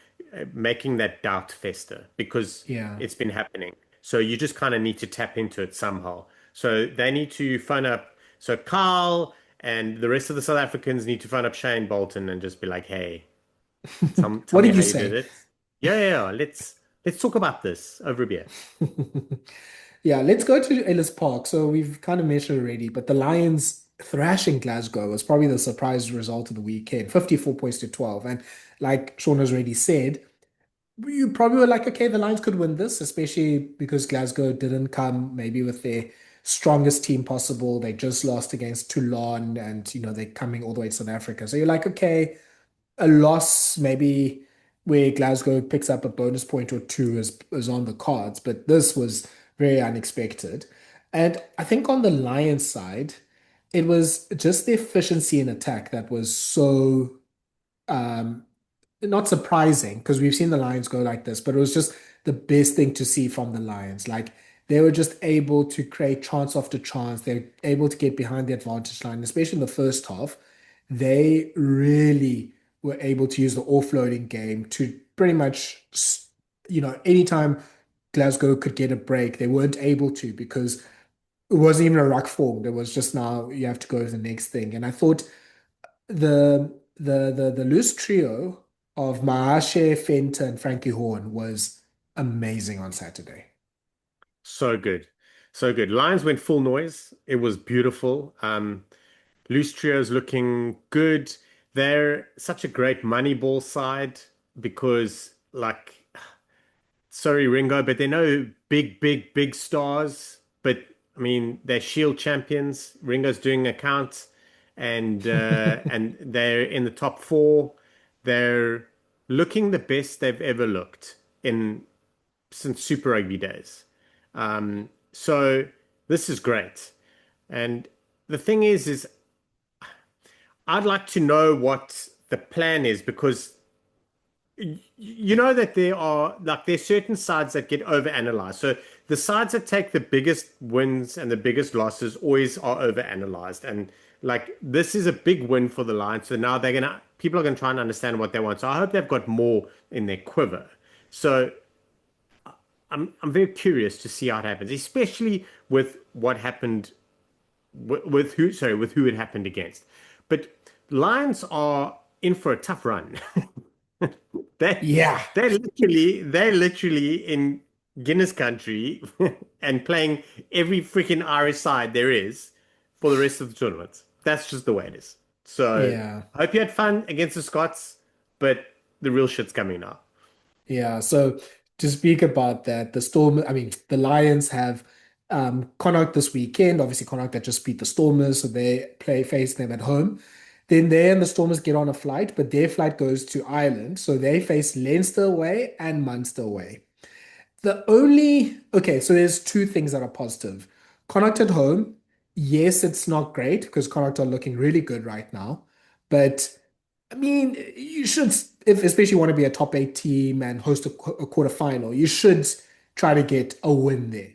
making that doubt fester because yeah. it's been happening. So you just kind of need to tap into it somehow. So they need to phone up. So Carl and the rest of the South Africans need to phone up Shane Bolton and just be like, "Hey, tell What me did how you you did say? it. Yeah. Let's talk about this over a beer." Yeah, let's go to Ellis Park. So we've kind of mentioned already, but the Lions thrashing Glasgow was probably the surprise result of the weekend, 54 points to 12. And like Sean has already said, you probably were like, okay, the Lions could win this, especially because Glasgow didn't come maybe with their strongest team possible. They just lost against Toulon and, they're coming all the way to South Africa. So you're like, okay, a loss maybe where Glasgow picks up a bonus point or two is on the cards, but this was very unexpected. And I think on the Lions side, it was just the efficiency in attack that was so um, not surprising because we've seen the Lions go like this, but it was just the best thing to see from the Lions. Like they were just able to create chance after chance. They're able to get behind the advantage line, especially in the first half. They really were able to use the offloading game to pretty much, anytime Glasgow could get a break, they weren't able to because it wasn't even a ruck formed. It was just now you have to go to the next thing. And I thought the loose trio of Maashe, Fenta, and Frankie Horn was amazing on Saturday. So good. So good. Lions went full noise. It was beautiful. Loose Trio's looking good. They're such a great money ball side because, like, sorry, Ringo, but they're no big stars. But I mean, they're Shield champions. Ringo's doing accounts, and they're in the top four. They're looking the best they've ever looked in since Super Rugby days. So this is great. And the thing is I'd like to know what the plan is because you know that there's certain sides that get overanalyzed. So the sides that take the biggest wins and the biggest losses always are overanalyzed. And like this is a big win for the Lions. So now people are gonna try and understand what they want. So I hope they've got more in their quiver. So I'm very curious to see how it happens, especially with what happened with who it happened against. But Lions are in for a tough run. They Yeah, they're literally in Guinness country and playing every freaking Irish side there is for the rest of the tournament. That's just the way it is. So yeah, I hope you had fun against the Scots, but the real shit's coming now. yeah. So to speak about that, the Lions have Connacht this weekend. Obviously, Connacht that just beat the Stormers, so they play face them at home. Then they and the Stormers get on a flight, but their flight goes to Ireland, so they face Leinster away and Munster away. Okay, so there's two things that are positive. Connacht at home, yes, it's not great because Connacht are looking really good right now. But I mean, you should, if especially want to be a top eight team and host a quarterfinal, you should try to get a win there.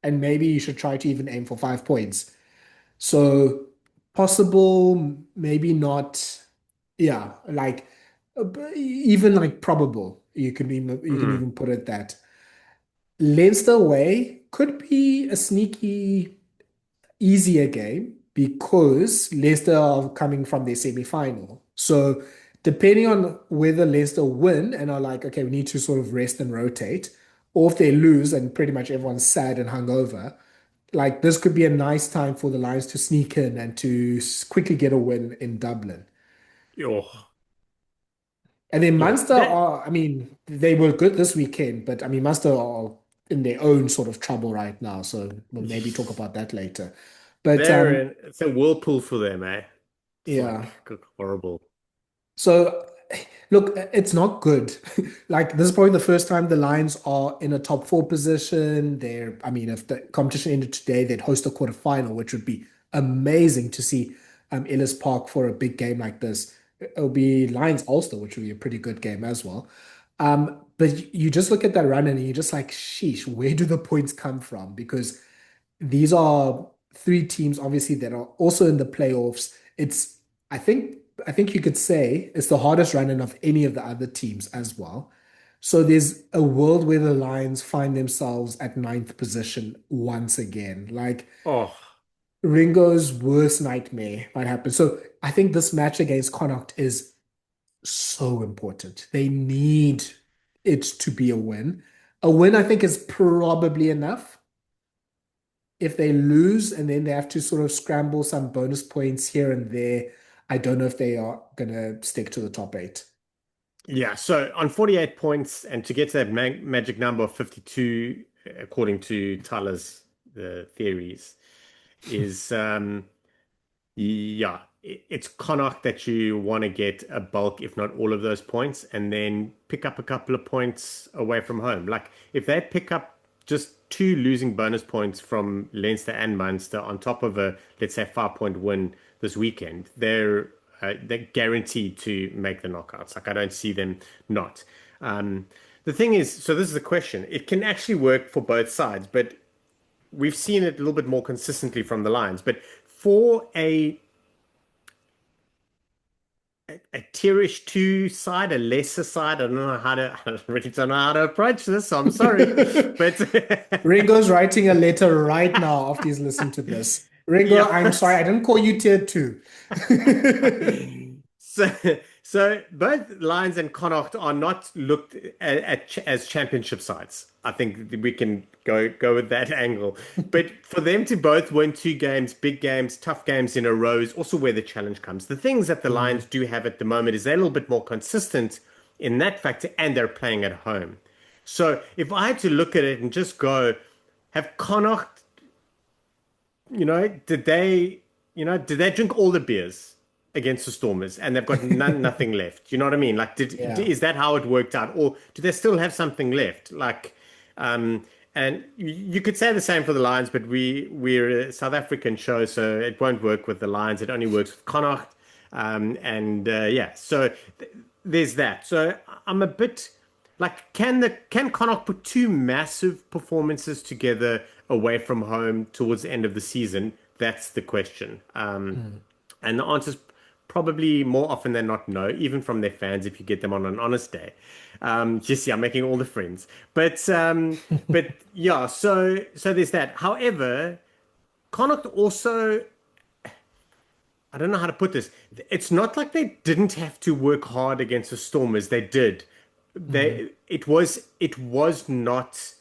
And maybe you should try to even aim for 5 points. So possible, maybe not, Yeah, like even like probable. Mm. You can even put it that Leinster away could be a sneaky easier game because Leicester are coming from their semi-final. So depending on whether Leicester win and are like, okay, we need to sort of rest and rotate, or if they lose and pretty much everyone's sad and hungover, like this could be a nice time for the Lions to sneak in and to quickly get a win in Dublin. Oh, And then yeah. Munster are, I mean, they were good this weekend, but I mean, Munster are in their own sort of trouble right now. So we'll maybe talk about that later. But It's a whirlpool for them, eh? It's like yeah. horrible. So, look, it's not good. Like, this is probably the first time the Lions are in a top four position. I mean, if the competition ended today, they'd host a quarterfinal, which would be amazing to see Ellis Park for a big game like this. It'll be Lions Ulster, which would be a pretty good game as well. But you just look at that run and you're just like, sheesh, where do the points come from? Because these are three teams, obviously, that are also in the playoffs. I think, I think you could say it's the hardest run-in of any of the other teams as well. So there's a world where the Lions find themselves at ninth position once again. Like Oh, Ringo's worst nightmare might happen. So I think this match against Connacht is so important. They need it to be a win. A win, I think, is probably enough. If they lose and then they have to sort of scramble some bonus points here and there, I don't know if they are going to stick to the top eight. yeah. So on 48 points, and to get to that magic number of 52, according to Tyler's the theories, is yeah, it's Connacht that you want to get a bulk, if not all of those points, and then pick up a couple of points away from home. Like if they pick up just two losing bonus points from Leinster and Munster on top of a, let's say, 5 point win this weekend, they're guaranteed to make the knockouts. Like I don't see them not. The thing is, so this is the question. It can actually work for both sides, but we've seen it a little bit more consistently from the Lions. But for a tierish two side, a lesser side. I don't know how to, I really don't know how to approach this. So I'm sorry, but Ringo's writing a letter right now after he's listened to this. Ringo, I'm sorry, I yes. didn't call you tier two. So, so both Lions and Connacht are not looked as championship sides. I think we can go with that angle. But for them to both win two games, big games, tough games in a row is also where the challenge comes. The things that the Mm, Lions do have at the moment is they're a little bit more consistent in that factor, and they're playing at home. So if I had to look at it and just go, have Connacht, did they drink all the beers against the Stormers and they've got nothing left? You know what I mean? Like, yeah. is that how it worked out, or do they still have something left? Like, and you could say the same for the Lions, but we're a South African show, so it won't work with the Lions. It only works with Connacht, and yeah, so there's that. So I'm a bit. Like, can Connacht put two massive performances together away from home towards the end of the season? That's the question. Mm. And the answer's probably more often than not no, even from their fans if you get them on an honest day. Just yeah, making all the friends. But yeah, so there's that. However, Connacht also I don't know how to put this. It's not like they didn't have to work hard against the Stormers. They did. Mm. It was not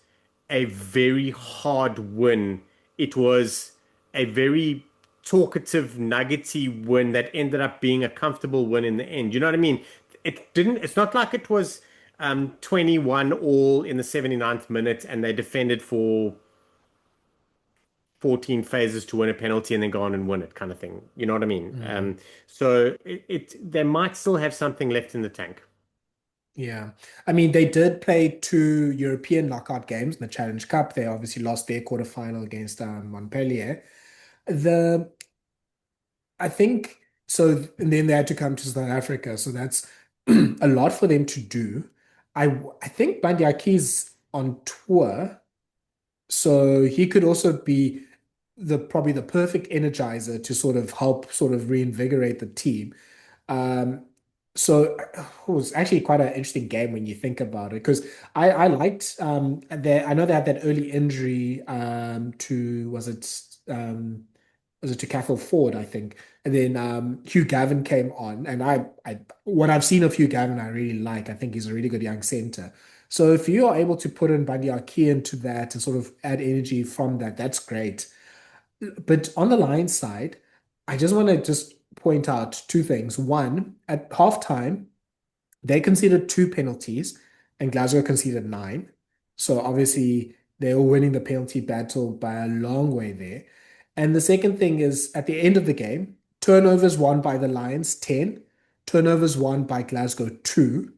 a very hard win. It was a very talkative, nuggety win that ended up being a comfortable win in the end. You know what I mean? It's not like it was 21 all in the 79th minute and they defended for 14 phases to win a penalty and then go on and win it kind of thing. You know what I mean? Mm. So they might still have something left in the tank. Yeah. I mean, they did play two European knockout games in the Challenge Cup. They obviously lost their quarterfinal against Montpellier. The I think so, and then they had to come to South Africa. So that's a lot for them to do. I think Bandiaki's on tour, so he could also be the probably the perfect energizer to sort of help sort of reinvigorate the team. Um, So it was actually quite an interesting game when you think about it, because I liked I know they had that early injury to was it to Cathal Ford, I think. And then Hugh Gavin came on, and I what I've seen of Hugh Gavin I really like. I think he's a really good young centre. So if you are able to put in Banyaki into that and sort of add energy from that, that's great. But on the Lions side, I just want to just point out two things. One, at halftime, they conceded two penalties and Glasgow conceded nine. So obviously they were winning the penalty battle by a long way there. And the second thing is at the end of the game, turnovers won by the Lions 10, turnovers won by Glasgow 2.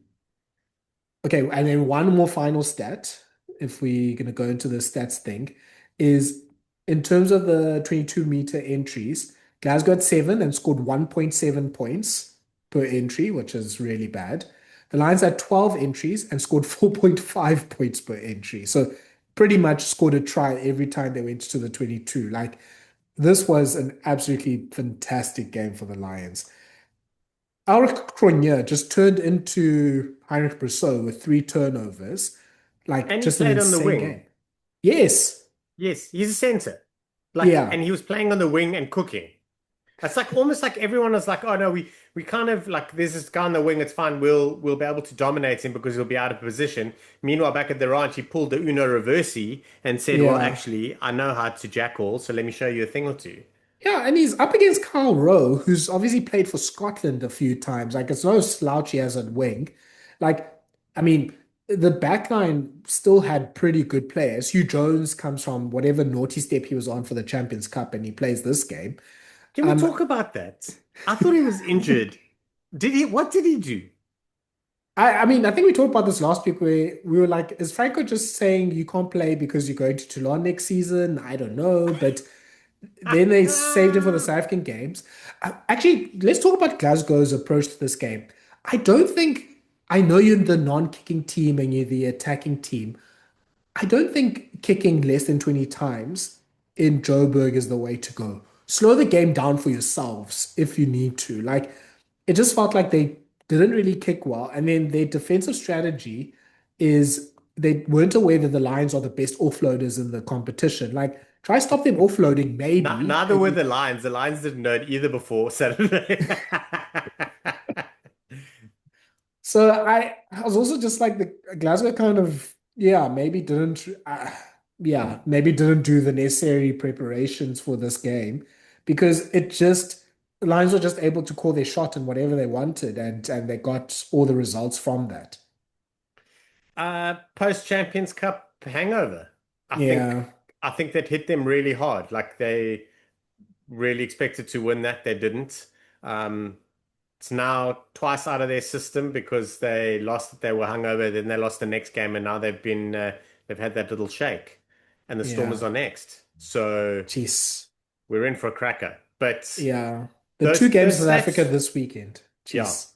Okay, and then one more final stat, if we're going to go into the stats thing, is in terms of the 22-meter entries, Glasgow had seven and scored 1.7 points per entry, which is really bad. The Lions had 12 entries and scored 4.5 points per entry. So pretty much scored a try every time they went to the 22. Like this was an absolutely fantastic game for the Lions. Ulrich Cronje just turned into Heinrich Brousseau with three turnovers. Like And he just an played on the insane wing. game. Yes. Yes, he's a center. Like, Yeah. and he was playing on the wing and cooking. It's like almost like everyone was like, oh no, we kind of like there's this guy on the wing, it's fine, we'll be able to dominate him because he'll be out of position. Meanwhile, back at the ranch, he pulled the Uno reversi and said, well, Yeah. actually, I know how to jackal, so let me show you a thing or two. Yeah. And he's up against Carl Rowe, who's obviously played for Scotland a few times. Like it's no slouch he has at wing. Like, I mean, the backline still had pretty good players. Hugh Jones comes from whatever naughty step he was on for the Champions Cup and he plays this game. Can we Um, talk about that? I thought he was injured. What did he do? I mean, I think we talked about this last week where we were like, is Franco just saying you can't play because you're going to Toulon next season? I don't know. But then they saved him for the South African games. Actually, let's talk about Glasgow's approach to this game. I don't think, I know you're the non-kicking team and you're the attacking team. I don't think kicking less than 20 times in Joburg is the way to go. Slow the game down for yourselves if you need to. Like, it just felt like they didn't really kick well. And then their defensive strategy is they weren't aware that the Lions are the best offloaders in the competition. Like, try stop them offloading, maybe. Neither were the Lions. The Lions didn't know it either before Saturday. So I was also just like the Glasgow kind of yeah maybe didn't yeah maybe didn't do the necessary preparations for this game because it just the Lions were just able to call their shot and whatever they wanted and they got all the results from that. Post Champions Cup hangover. I think Yeah, I think that hit them really hard. Like they really expected to win that, they didn't. Um, it's now twice out of their system because they lost it, they were hungover, then they lost the next game, and now they've had that little shake, and the Stormers yeah, are next. So jeez, we're in for a cracker. But yeah. The two those games in South Africa stats, this weekend, yeah, jeez.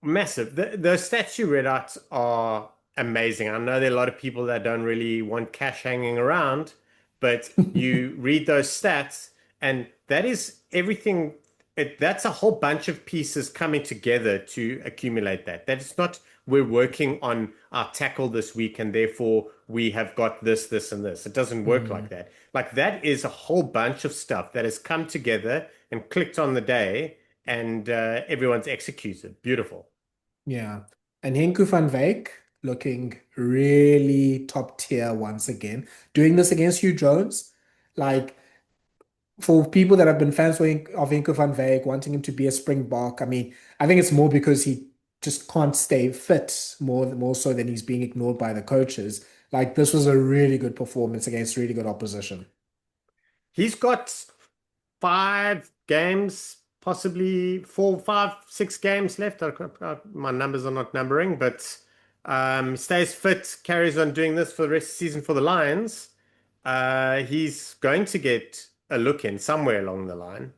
massive. Those stats you read out are amazing. I know there are a lot of people that don't really want cash hanging around, but you read those stats, and that is everything. That's a whole bunch of pieces coming together to accumulate that. That it's not we're working on our tackle this week, and therefore we have got this, this, and this. It doesn't work like Mm, that. Like that is a whole bunch of stuff that has come together and clicked on the day, and everyone's executed. Beautiful. yeah. And Henku van Wyk looking really top tier once again. Doing this against Hugh Jones. Like for people that have been fans of Henku van Wyk, wanting him to be a Springbok, I mean, I think it's more because he just can't stay fit more so than he's being ignored by the coaches. Like this was a really good performance against really good opposition. He's got 5 games, possibly 4, 5, 6 games left. My numbers are not numbering, but stays fit, carries on doing this for the rest of the season for the Lions. He's going to get a look in somewhere along the line.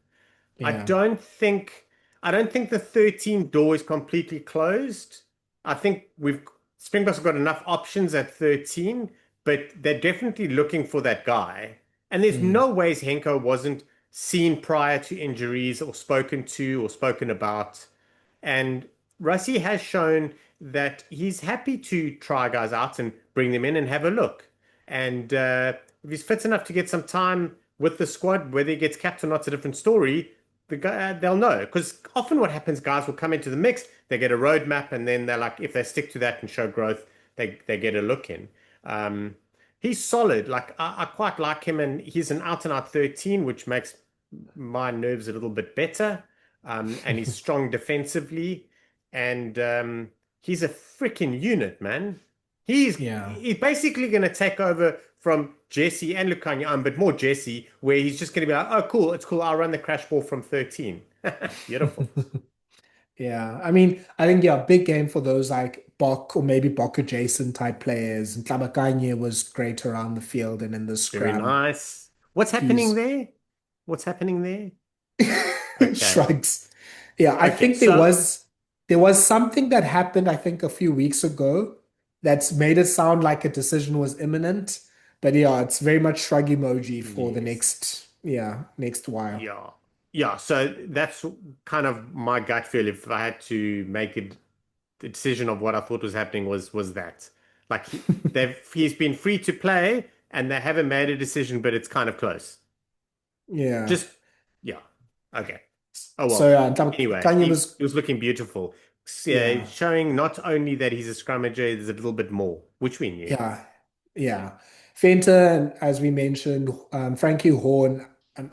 I Yeah. don't think I don't think the 13 door is completely closed. I think we've Springboks have got enough options at 13, but they're definitely looking for that guy. And there's Mm. no ways Henko wasn't seen prior to injuries or spoken to or spoken about. And Russie has shown that he's happy to try guys out and bring them in and have a look. And if he's fit enough to get some time with the squad, whether he gets capped or not's a different story. The guy, they'll know because often what happens, guys will come into the mix, they get a roadmap, and then they're like, if they stick to that and show growth, they get a look in. Um, he's solid. Like I quite like him, and he's an out and out 13, which makes my nerves a little bit better. And he's strong defensively and he's a freaking unit, man. Yeah. He's basically going to take over from Jesse and Lukanya, but more Jesse, where he's just going to be like, oh, cool, it's cool. I'll run the crash ball from 13. Beautiful. Yeah. I mean, I think, yeah, big game for those like Bok or maybe Bok adjacent type players. And Tlabakanye was great around the field and in the Very scrum. nice. What's happening He's there? What's happening there? Okay. shrugs. Yeah, I Okay. think So, there was something that happened, I think a few weeks ago that's made it sound like a decision was imminent. But yeah, it's very much shrug emoji for the yes. next, yeah, next while. Yeah. Yeah. So that's kind of my gut feel if I had to make it the decision of what I thought was happening was that. Like he's been free to play and they haven't made a decision, but it's kind of close. Yeah. Just yeah. Okay. Oh So well. yeah, Anyway, Kanye was he was looking beautiful. Yeah, yeah. showing not only that he's a scrummager, there's a little bit more, which we knew. Yeah, yeah. Fenter, and as we mentioned, Frankie Horn,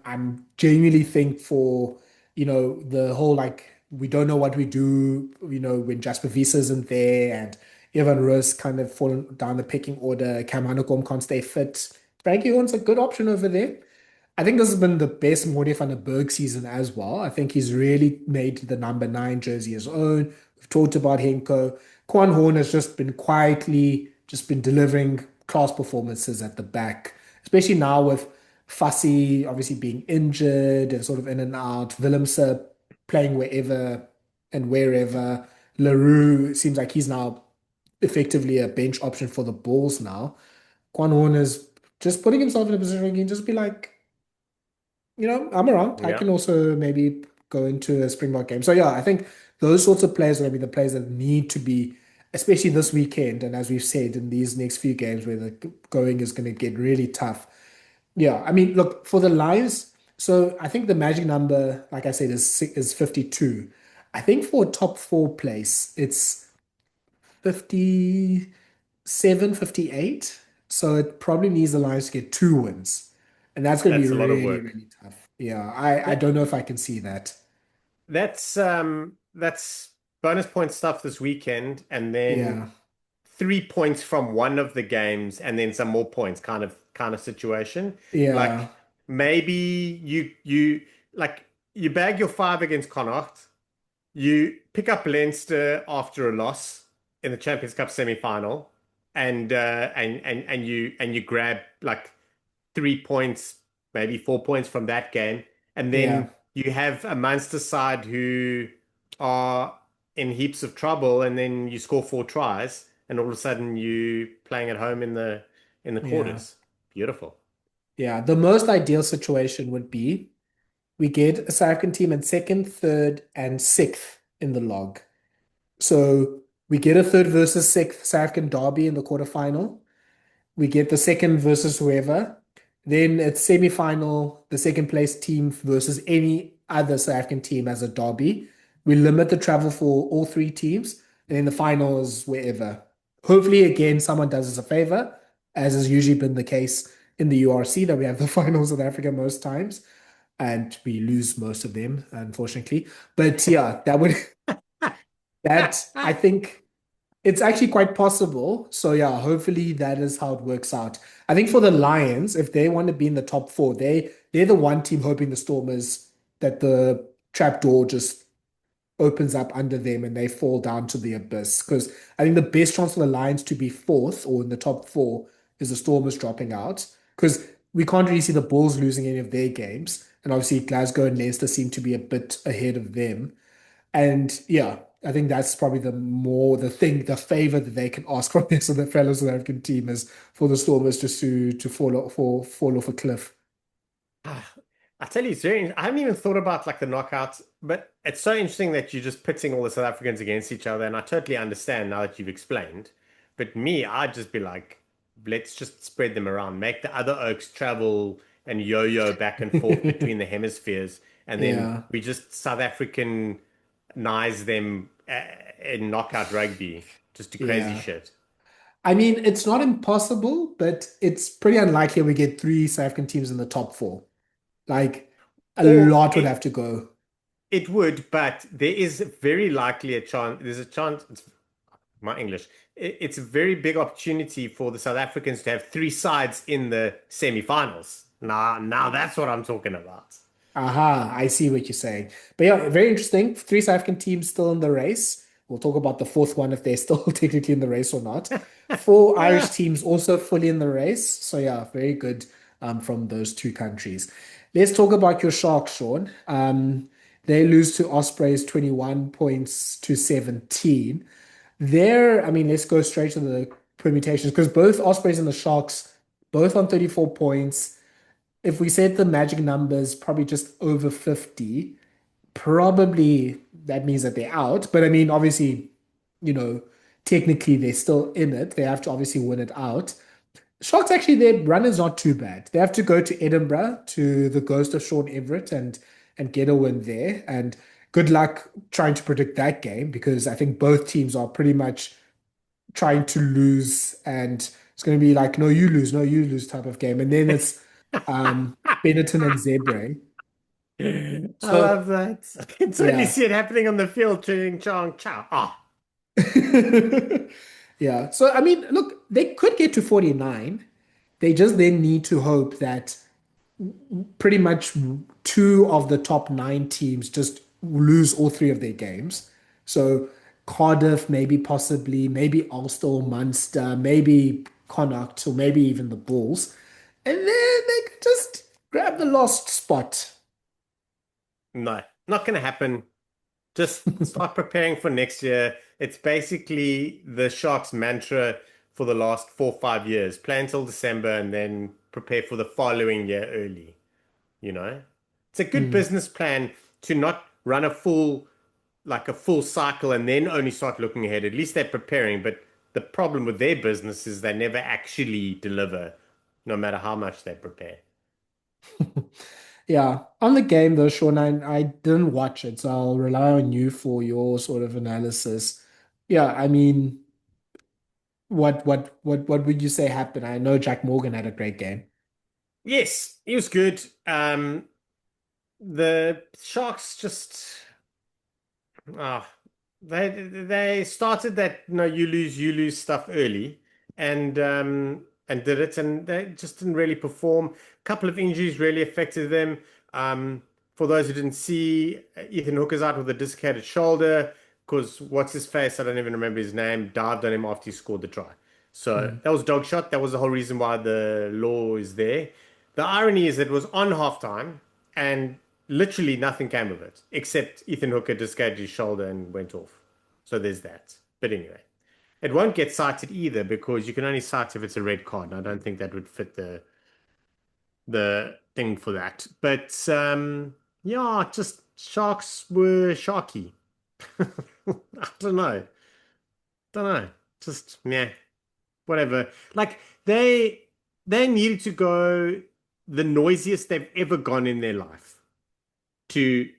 I'm genuinely think for, the whole like, we don't know what we do, when Jasper Wiese isn't there and Evan Roos kind of fallen down the pecking order, Cam Hanekom can't stay fit. Frankie Horn's a good option over there. I think this has been the best Mordy van der Berg season as well. I think he's really made the number 9 jersey his own. We've talked about Henko. Quan Horn has just been quietly just been delivering class performances at the back, especially now with Fussy obviously being injured and sort of in and out. Willemse playing wherever and wherever. LaRue seems like he's now effectively a bench option for the Bulls now. Quan Horn is just putting himself in a position where he can just be like, I'm around. I Yeah. can also maybe go into a Springbok game. So yeah, I think those sorts of players are going to be the players that need to be, especially this weekend, and as we've said in these next few games where the going is going to get really tough. Yeah, I mean, look for the Lions. So I think the magic number, like I said, is 52. I think for a top four place, it's 57, 58. So it probably needs the Lions to get 2 wins. And that's going to be That's a lot of really, work. really tough. Yeah, I That don't know if I can see that. that's bonus point stuff this weekend, and then Yeah, 3 points from one of the games, and then some more points, kind of situation. yeah, Like maybe you like you bag your 5 against Connacht, you pick up Leinster after a loss in the Champions Cup semi-final, and you grab like 3 points, maybe 4 points from that game, and yeah, then you have a Munster side who are in heaps of trouble, and then you score 4 tries, and all of a sudden you playing at home in the yeah, quarters. Beautiful. yeah. The most ideal situation would be we get a South African team in second, third, and sixth in the log. So we get a third versus sixth South African derby in the quarterfinal. We get the second versus whoever. Then it's semi-final, the second place team versus any other South African team as a derby. We limit the travel for all three teams, and then the final is wherever. Hopefully, again, someone does us a favor, as has usually been the case in the URC, that we have the finals of Africa most times, and we lose most of them, unfortunately. But yeah, that I think it's actually quite possible. So yeah, hopefully that is how it works out. I think for the Lions, if they want to be in the top four, they're the one team hoping the Stormers that the trapdoor just opens up under them and they fall down to the abyss. Because I think the best chance for the Lions to be fourth or in the top four is the Stormers dropping out. Because we can't really see the Bulls losing any of their games. And obviously Glasgow and Leicester seem to be a bit ahead of them. And yeah, I think that's probably the favor that they can ask from this of the fellow South African team is for the Stormers just to fall off a cliff. I tell you, I haven't even thought about like the knockouts, but it's so interesting that you're just pitting all the South Africans against each other, and I totally understand now that you've explained. But me, I'd just be like, let's just spread them around, make the other Oaks travel and yo-yo back and forth between the hemispheres, and then Yeah, we just South Africanize them in knockout rugby, just do crazy yeah. shit. I mean, it's not impossible, but it's pretty unlikely we get three South African teams in the top four. Like a Or lot would have it to go. it would, but there is very likely a chance. There's a chance. My English. It's a very big opportunity for the South Africans to have three sides in the semi-finals. Now that's what I'm talking about. Aha, I see what you're saying. But yeah, very interesting. Three South African teams still in the race. We'll talk about the fourth one if they're still technically in the race or not. Four Irish Ah, teams also fully in the race. So yeah, very good from those two countries. Let's talk about your Sharks, Sean. They lose to Ospreys 21 points to 17. There, I mean, let's go straight to the permutations because both Ospreys and the Sharks, both on 34 points. If we set the magic numbers probably just over 50, probably that means that they're out. But I mean, obviously, you know, technically they're still in it. They have to obviously win it out. Sharks actually, their run is not too bad. They have to go to Edinburgh to the ghost of Sean Everett and get a win there. And good luck trying to predict that game because I think both teams are pretty much trying to lose and it's going to be like no you lose type of game and then it's Benetton and Zebre. I So love that. I can totally yeah. see it happening on the field. Ching chong chow. Ah, Yeah, so I mean look, they could get to 49. They just then need to hope that pretty much two of the top nine teams just lose all three of their games. So Cardiff, maybe possibly, maybe Ulster or Munster, maybe Connacht, or maybe even the Bulls. And then they could just grab the lost spot. no, not gonna happen. Just start preparing for next year. It's basically the Sharks' mantra for the last 4 or 5 years. Play until December and then prepare for the following year early. You know, it's a good Hmm. business plan to not run a full cycle and then only start looking ahead. At least they're preparing. But the problem with their business is they never actually deliver, no matter how much they prepare. Yeah, on the game though, Sean, I didn't watch it, so I'll rely on you for your sort of analysis. Yeah, I mean, what would you say happened? I know Jack Morgan had a great game. Yes, he was good. The Sharks just Ah, they started that no, you lose stuff early, and did it, and they just didn't really perform. A couple of injuries really affected them. For those who didn't see, Ethan Hooker's out with a dislocated shoulder because what's his face? I don't even remember his name. Dived on him after he scored the try. So Hmm. that was dog shot. That was the whole reason why the law is there. The irony is it was on halftime, and literally nothing came of it, except Ethan Hooker dislocated his shoulder and went off. So there's that. But anyway, it won't get cited either because you can only cite if it's a red card. And I don't think that would fit the thing for that. But yeah, just Sharks were sharky. I don't know. Don't know. Just yeah, whatever. Like they needed to go the noisiest they've ever gone in their life to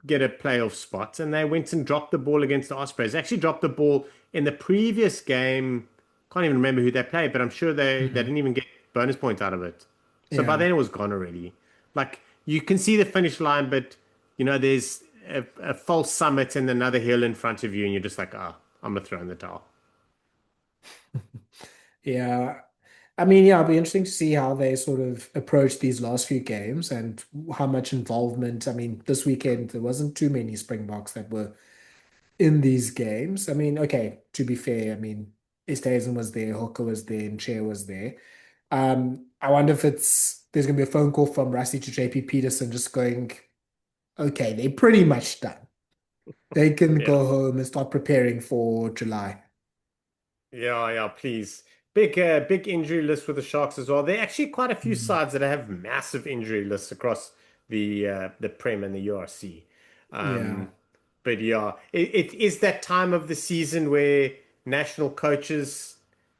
get a playoff spot, and they went and dropped the ball against the Ospreys. They actually dropped the ball in the previous game. Can't even remember who they played, but I'm sure they Hmm. didn't even get bonus points out of it. So by Yeah. then it was gone already. Like you can see the finish line, but there's a false summit and another hill in front of you, and you're just like, ah, I'm gonna throw in the towel. Yeah. I mean, yeah, it'll be interesting to see how they sort of approach these last few games and how much involvement. I mean, this weekend there wasn't too many Springboks that were in these games. I mean, okay, to be fair, I mean, Esterhuizen was there, Hooker was there, and Chair was there. I wonder if there's gonna be a phone call from Rassie to JP Peterson just going, okay, they're pretty much done. They can Yeah. go home and start preparing for July. Yeah, yeah, please. Big injury list with the Sharks as well. There are actually quite a few Mm. sides that have massive injury lists across the Prem and the URC. Yeah. Um, but yeah, it is that time of the season where national coaches,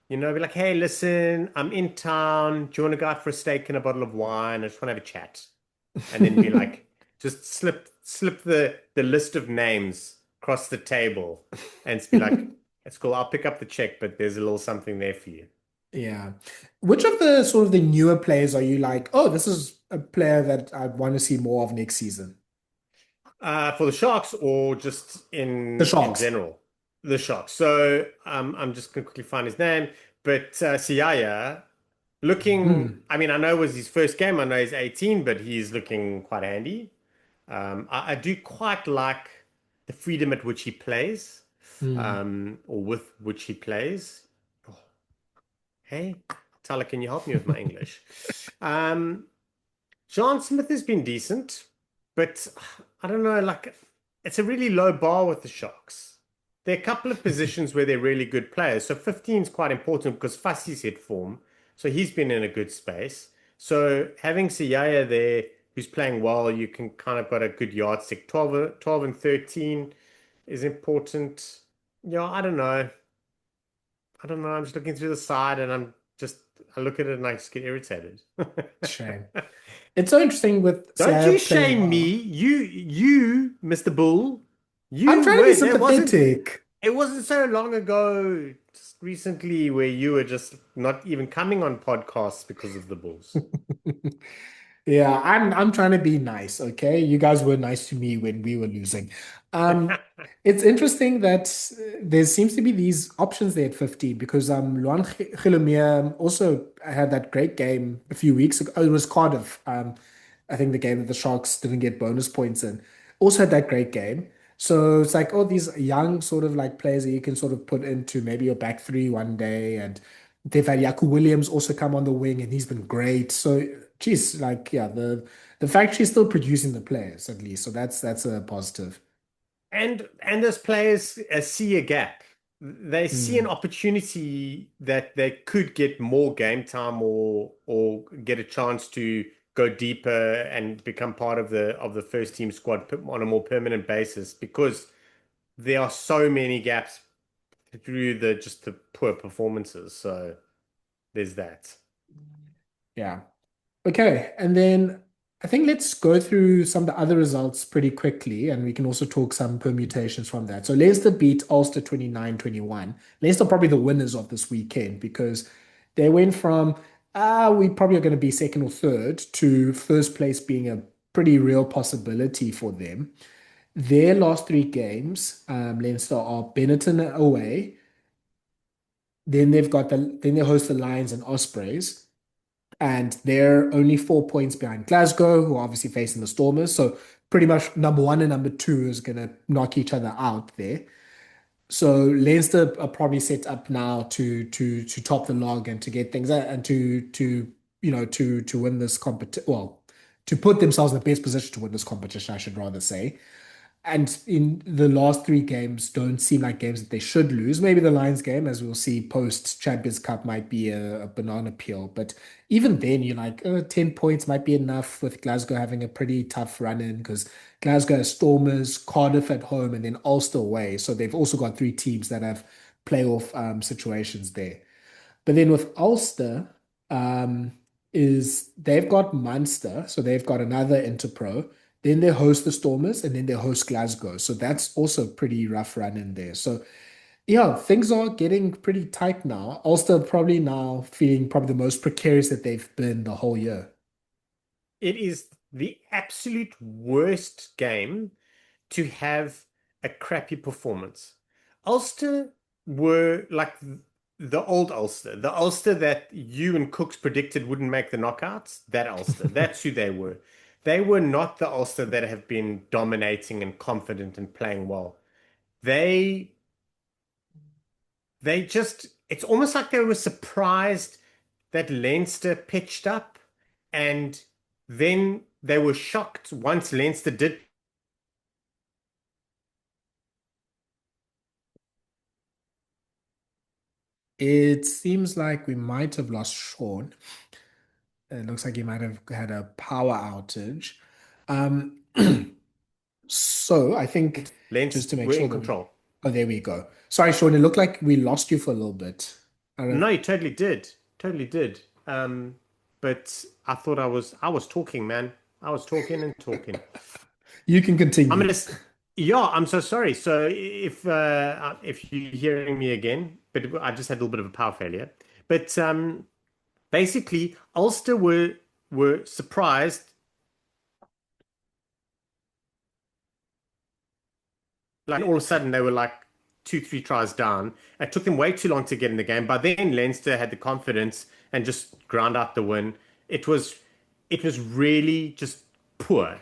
be like, hey, listen, I'm in town. Do you want to go out for a steak and a bottle of wine? I just want to have a chat. And then be like, just slip the list of names across the table and just be like, it's cool, I'll pick up the check, but there's a little something there for you. Yeah. Which of the sort of the newer players are you like, oh, this is a player that I want to see more of next season? For the Sharks or just The in Sharks. general? The Sharks. So I'm just gonna quickly find his name, but Siaya looking. Mm, I mean, I know it was his first game. I know he's 18, but he's looking quite handy. I do quite like the freedom at which he plays, mm. or with which he plays. Oh, hey, Tyler, can you help me with my English? Um, John Smith has been decent, but I don't know, like it's a really low bar with the Sharks. There are a couple of positions where they're really good players. So 15 is quite important because Fassi's hit form. So he's been in a good space. So having Siyaya there who's playing well, you can kind of got a good yardstick. 12 and 13 is important. Yeah, I don't know. I don't know. I'm just looking through the side and I look at it and I just get irritated. Shame. It's so interesting with Don't you Saya playing shame me. well. You, Mr. Bull. I'm You trying to be were there wasn't sympathetic. it wasn't so long ago, just recently, where you were just not even coming on podcasts because of the Bulls. Yeah, I'm trying to be nice, okay? You guys were nice to me when we were losing. It's interesting that there seems to be these options there at 15 because Luan Gilomere also had that great game a few weeks ago. Oh, it was Cardiff. I think the game that the Sharks didn't get bonus points in. Also had that great game. So it's like, oh, these young sort of like players that you can sort of put into maybe your back three one day. And they've had Yaku Williams also come on the wing and he's been great. So geez, like yeah, the fact she's still producing the players at least. So that's a positive. And as players see a gap, they see an Mm. opportunity that they could get more game time or get a chance to go deeper and become part of the first team squad on a more permanent basis because there are so many gaps through the poor performances. So there's that. Yeah. Okay, and then I think let's go through some of the other results pretty quickly, and we can also talk some permutations from that. So Leicester beat Ulster 29-21. Leicester probably the winners of this weekend because they went from we probably are going to be second or third to first place being a pretty real possibility for them. Their last three games, Leinster are Benetton away, then they host the Lions and Ospreys and they're only 4 points behind Glasgow, who are obviously facing the Stormers. So pretty much number one and number two is gonna knock each other out there. So Leinster are probably set up now to top the log and to get things and to to win this competition. Well, to put themselves in the best position to win this competition, I should rather say. And in the last three games don't seem like games that they should lose. Maybe the Lions game, as we'll see post Champions Cup, might be a banana peel. But even then, you're like, 10 points might be enough with Glasgow having a pretty tough run in because Glasgow has Stormers, Cardiff at home, and then Ulster away. So they've also got three teams that have playoff situations there. But then with Ulster, um, is they've got Munster, so they've got another Interpro. Then they host the Stormers, and then they host Glasgow. So that's also a pretty rough run in there. So yeah, things are getting pretty tight now. Ulster probably now feeling probably the most precarious that they've been the whole year. It is the absolute worst game to have a crappy performance. Ulster were like the old Ulster, the Ulster that you and Cooks predicted wouldn't make the knockouts. That Ulster, that's who they were. They were not the Ulster that have been dominating and confident and playing well. They they just it's almost like they were surprised that Leinster pitched up and then they were shocked once Leinster did. It seems like we might have lost Sean. It looks like he might have had a power outage. Um, so I think just Lens to make were sure in that we, control. oh, there we go. Sorry, Sean, it looked like we lost you for a little bit. I don't, No, you totally did. Totally did. But I was talking, man. I was talking and talking. you can I'm continue. gonna yeah, I'm so sorry. So if you're hearing me again, but I just had a little bit of a power failure. But basically Ulster were surprised. Like all of a sudden they were like two, three tries down. It took them way too long to get in the game. By then Leinster had the confidence and just ground out the win. It was it was really just poor.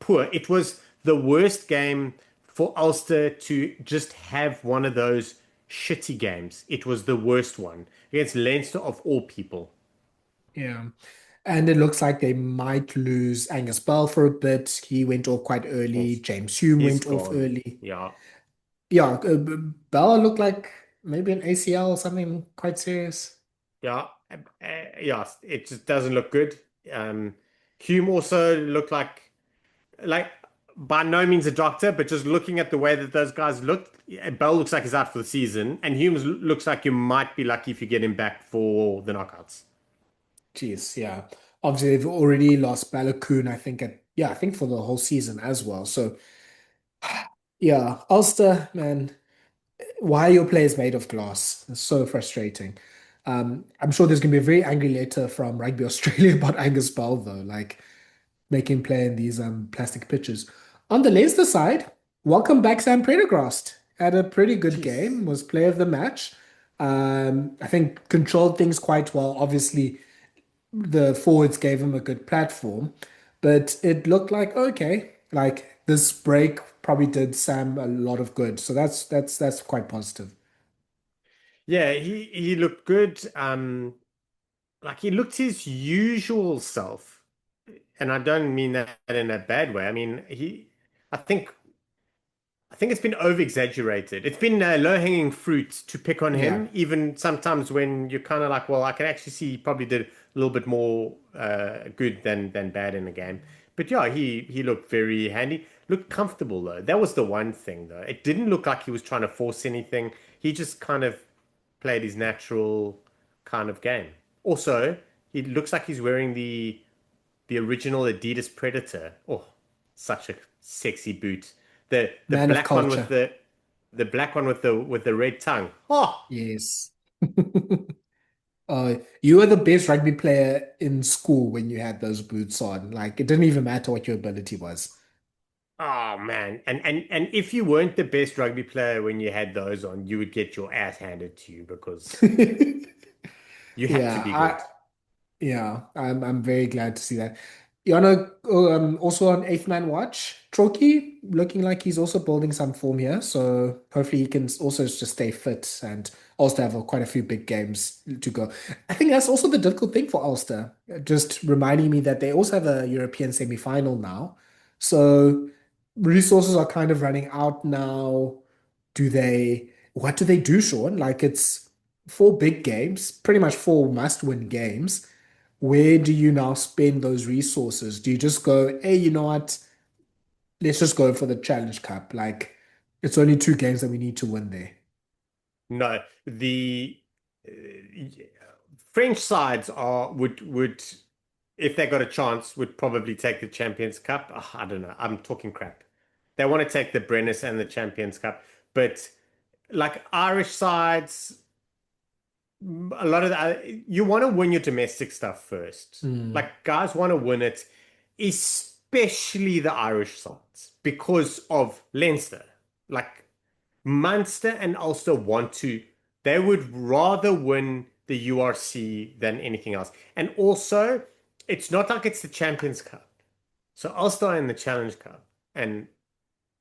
Poor. It was the worst game for Ulster to just have one of those shitty games. It was the worst one against Leinster of all people. Yeah. And it looks like they might lose Angus Bell for a bit. He went off quite early. Oof. James Hume He's went off gone. early. Yeah. Yeah, Bell looked like maybe an ACL or something quite serious. Yeah, yeah, it just doesn't look good. Um, Hume also looked like by no means a doctor, but just looking at the way that those guys looked, yeah, Bell looks like he's out for the season, and Hume looks like you might be lucky if you get him back for the knockouts. Jeez, yeah. Obviously, they've already lost Balogun, I think, yeah, I think for the whole season as well. So, yeah, Ulster, man, why are your players made of glass? It's so frustrating. I'm sure there's going to be a very angry letter from Rugby Australia about Angus Bell, though, like make him play in these plastic pitches. On the Leicester side, welcome back Sam Prendergast. Had a pretty good Jeez. game, was player of the match. I think controlled things quite well. Obviously, the forwards gave him a good platform, but it looked like okay, like this break probably did Sam a lot of good. So that's quite positive. Yeah, he looked good. Like he looked his usual self, and I don't mean that in a bad way. I mean I think I think it's been over exaggerated. It's been low-hanging fruit to pick on Yeah, him, even sometimes when you're kind of like, well, I can actually see he probably did a little bit more good than bad in the game. But yeah, he looked very handy. Looked comfortable though. That was the one thing though. It didn't look like he was trying to force anything. He just kind of played his natural kind of game. Also, he looks like he's wearing the original Adidas Predator. Oh, such a sexy boot. The man of black one with culture. the black one with the red tongue. Oh, Yes. You were the best rugby player in school when you had those boots on. Like it didn't even matter what your ability was. oh man. And if you weren't the best rugby player when you had those on, you would get your ass handed to you because you had to Yeah, be good. yeah, I'm very glad to see that. Yana, also on Eighth Man Watch, Troki looking like he's also building some form here. So hopefully he can also just stay fit and also have quite a few big games to go. I think that's also the difficult thing for Ulster. Just reminding me that they also have a European semi-final now. So resources are kind of running out now. What do they do, Sean? Like it's four big games, pretty much four must-win games. Where do you now spend those resources? Do you just go, hey, you know what? Let's just go for the Challenge Cup. Like, it's only two games that we need to win there. No, the uh, French sides are would if they got a chance would probably take the Champions Cup. I don't know. I'm talking crap. They want to take the Brennus and the Champions Cup, but like Irish sides, a lot of you want to win your domestic stuff first. Hmm. Like guys want to win it, especially the Irish sides because of Leinster. Like Munster and Ulster want to, they would rather win the URC than anything else. And also, it's not like it's the Champions Cup. So Ulster are in the Challenge Cup, and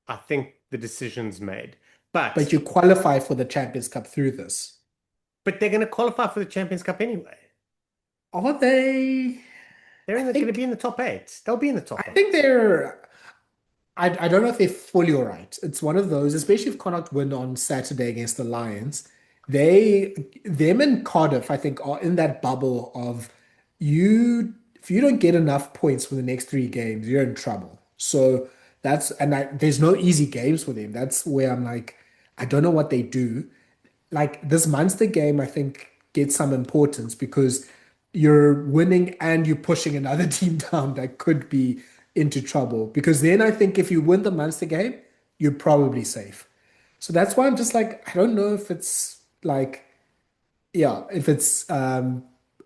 I think the decision's made. But But you qualify for the Champions Cup through this. but they're going to qualify for the Champions Cup anyway. Are they? I Going to be think in the top eight. They'll be in the I top think eight. they're I don't know if they're fully all right. It's one of those, especially if Connacht win on Saturday against the Lions. Them and Cardiff, I think, are in that bubble of if you don't get enough points for the next three games, you're in trouble. So there's no easy games for them. That's where I'm like, I don't know what they do. Like this Munster game, I think gets some importance because you're winning and you're pushing another team down that could be into trouble. Because then I think if you win the Munster game, you're probably safe. So that's why I'm just like, I don't know if it's like, yeah, if it's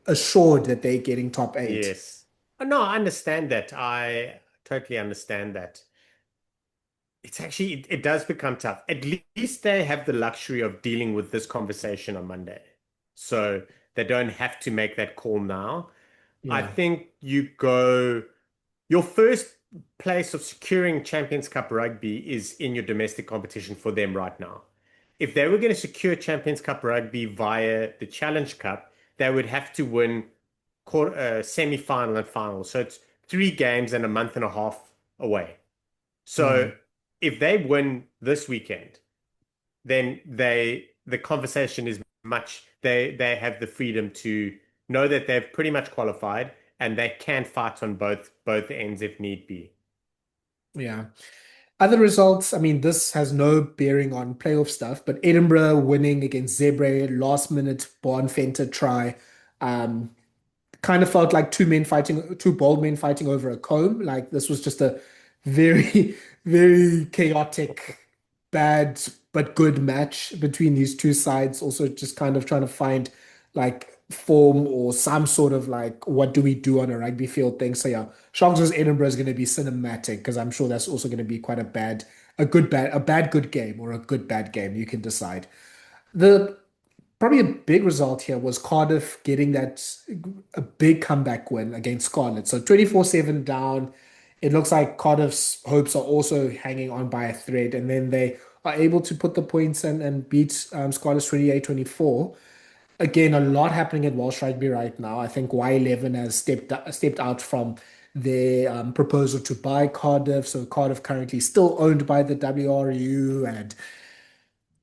assured that they're getting top eight. Yes. No, I understand that. I totally understand that. It's actually, it does become tough. At least they have the luxury of dealing with this conversation on Monday. So they don't have to make that call now. I Yeah. think you go, your first place of securing Champions Cup rugby is in your domestic competition for them right now. If they were going to secure Champions Cup rugby via the Challenge Cup, they would have to win semi-final and final. So it's 3 games and a month and a half away. So Mm. if they win this weekend, then the conversation is they have the freedom to know that they've pretty much qualified and they can fight on both ends if need be. Yeah. Other results, I mean, this has no bearing on playoff stuff, but Edinburgh winning against Zebre, last minute Barn Fenter try. Um, Kind of felt like two bold men fighting over a comb. Like this was just a very, very chaotic, bad but good match between these two sides. Also, just kind of trying to find like form or some sort of like what do we do on a rugby field thing. So yeah, Sharks vs Edinburgh is going to be cinematic because I'm sure that's also going to be quite a bad good game or a good bad game. You can decide. The Probably a big result here was Cardiff getting a big comeback win against Scarlet. So 24-7 down. It looks like Cardiff's hopes are also hanging on by a thread, and then they are able to put the points and beat Scarlet's 28-24. Again, a lot happening at Welsh Rugby right now. I think Y11 has stepped out from their proposal to buy Cardiff. So Cardiff currently still owned by the WRU, and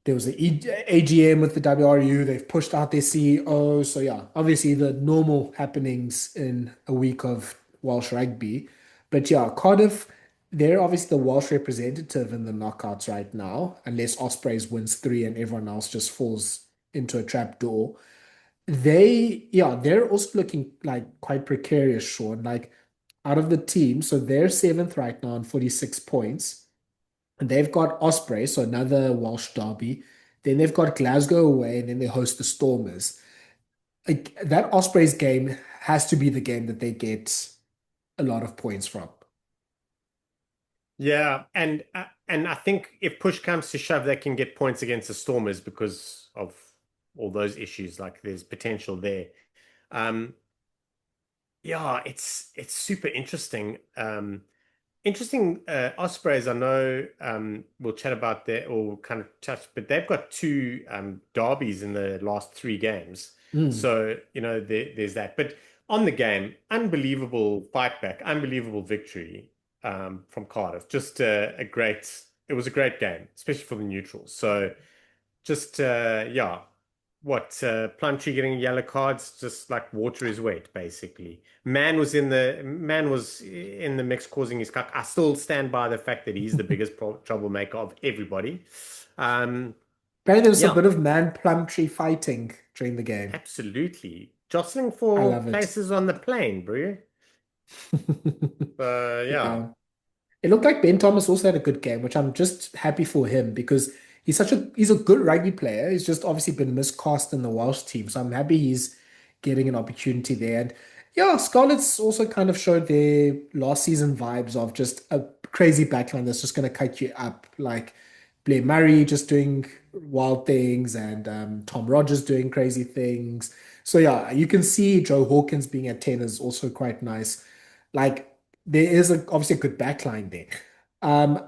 there was an AGM with the WRU. They've pushed out their CEO. So yeah, obviously the normal happenings in a week of Welsh rugby. But yeah, Cardiff, they're obviously the Welsh representative in the knockouts right now, unless Ospreys wins three and everyone else just falls into a trap door. They're also looking like quite precarious, Sean. Like out of the team, so they're seventh right now on 46 points. And they've got Osprey, so another Welsh derby. Then they've got Glasgow away, and then they host the Stormers. Like that Ospreys game has to be the game that they get a lot of points from. Yeah, and I think if push comes to shove, they can get points against the Stormers because of all those issues. Like there's potential there. Um, yeah, it's super interesting. Interesting Ospreys, I know we'll chat about that or kind of touch, but they've got two derbies in the last 3 games. Mm. So, there's that. But on the game, unbelievable fight back, unbelievable victory from Cardiff. Just it was a great game, especially for the neutrals. So just yeah, what Plumtree getting yellow cards, just like water is wet, basically. Man was in the mix causing his cuck. I still stand by the fact that he's the biggest troublemaker of everybody. Um, Apparently, there was a yeah, bit of man Plumtree fighting during the game. absolutely. Jostling I for love it. places on the plane, bro. Yeah. Yeah. It looked like Ben Thomas also had a good game, which I'm just happy for him because he's a good rugby player. He's just obviously been miscast in the Welsh team. So I'm happy he's getting an opportunity there. And yeah, Scarlets also kind of showed their last season vibes of just a crazy backline that's just going to cut you up. Like Blair Murray just doing wild things and Tom Rogers doing crazy things. So yeah, you can see Joe Hawkins being at 10 is also quite nice. Like there is obviously a good backline there. Um,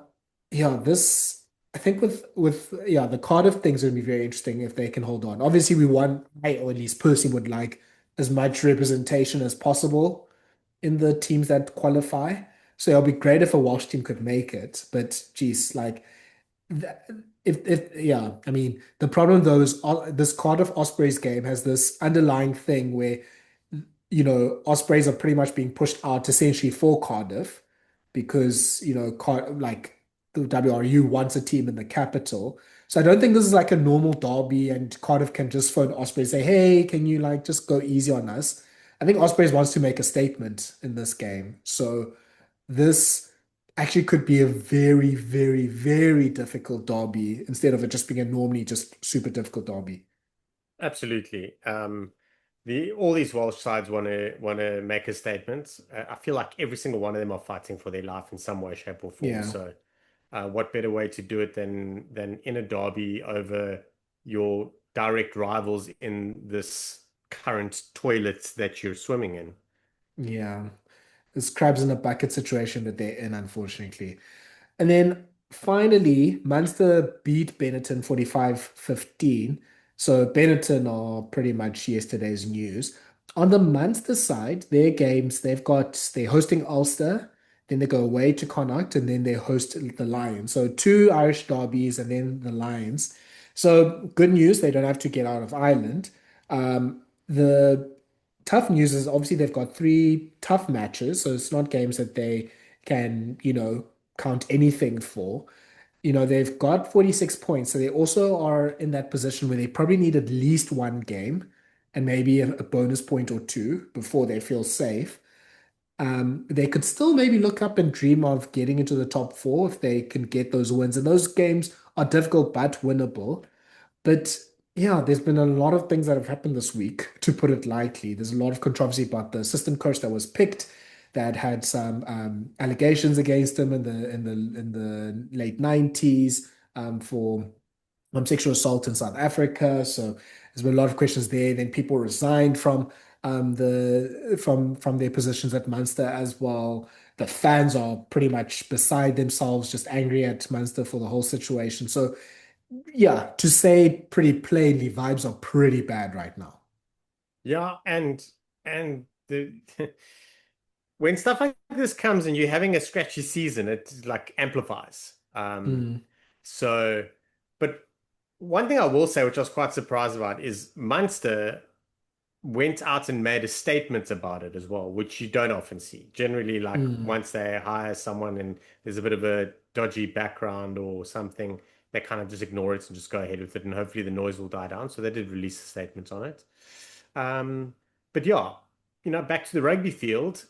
yeah, this I think with the Cardiff thing's going to be very interesting if they can hold on. Obviously, we want I or at least personally would like as much representation as possible in the teams that qualify. So it'll be great if a Welsh team could make it. But geez, like th- if yeah, I mean the problem though is this Cardiff Ospreys game has this underlying thing where Ospreys are pretty much being pushed out essentially for Cardiff. because, like the WRU wants a team in the capital. So I don't think this is like a normal derby and Cardiff can just phone Osprey and say, hey, can you like just go easy on us? I think Ospreys wants to make a statement in this game. So this actually could be a very, very, very difficult derby instead of it just being a normally just super difficult derby. Absolutely. The all these Welsh sides want to make a statement. I feel like every single one of them are fighting for their life in some way, shape, or form. Yeah. So, what better way to do it than in a derby over your direct rivals in this current toilet that you're swimming in? Yeah. This crabs in a bucket situation that they're in, unfortunately. And then finally, Munster beat Benetton 45-15. So Benetton are pretty much yesterday's news. On the Munster side, their games, they're hosting Ulster, then they go away to Connacht, and then they host the Lions. So two Irish derbies and then the Lions. So good news, they don't have to get out of Ireland. The tough news is obviously they've got three tough matches, so it's not games that they can, count anything for. They've got 46 points, so they also are in that position where they probably need at least one game and maybe a bonus point or two before they feel safe. They could still maybe look up and dream of getting into the top four if they can get those wins. And those games are difficult but winnable. But yeah, there's been a lot of things that have happened this week, to put it lightly. There's a lot of controversy about the assistant coach that was picked that had some allegations against him in the late 90s for sexual assault in South Africa. So there's been a lot of questions there. Then people resigned from their positions at Munster as well. The fans are pretty much beside themselves, just angry at Munster for the whole situation. So yeah, to say pretty plainly, vibes are pretty bad right now. Yeah, and the when stuff like this comes and you're having a scratchy season, it like amplifies. Mm, So, but one thing I will say, which I was quite surprised about, is Munster went out and made a statement about it as well, which you don't often see. Generally, like mm, once they hire someone and there's a bit of a dodgy background or something, they kind of just ignore it and just go ahead with it, and hopefully the noise will die down. So they did release a statement on it. Um, but yeah, back to the rugby field.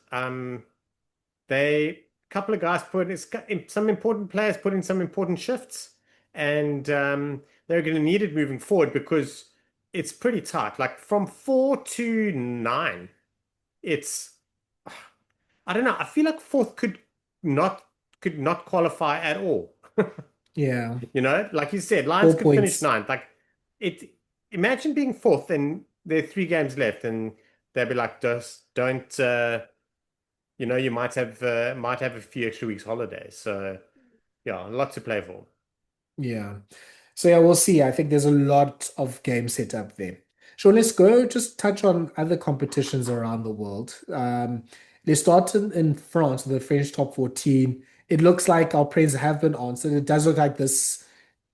They a couple of guys some important players put in some important shifts, and they're going to need it moving forward because it's pretty tight. Like from 4 to 9, it's I don't know. I feel like fourth not could not qualify at all. yeah, Like you said, Lions four could finish points. ninth. Like it. Imagine being fourth and there are 3 games left, and they'd be like, just don't. You might have a few extra weeks holiday. So yeah, a lot to play for. Yeah. So yeah, we'll see. I think there's a lot of games set up there. Sean, let's go just touch on other competitions around the world. Let's start in France, the French top 14. It looks like our prayers have been answered. It does look like this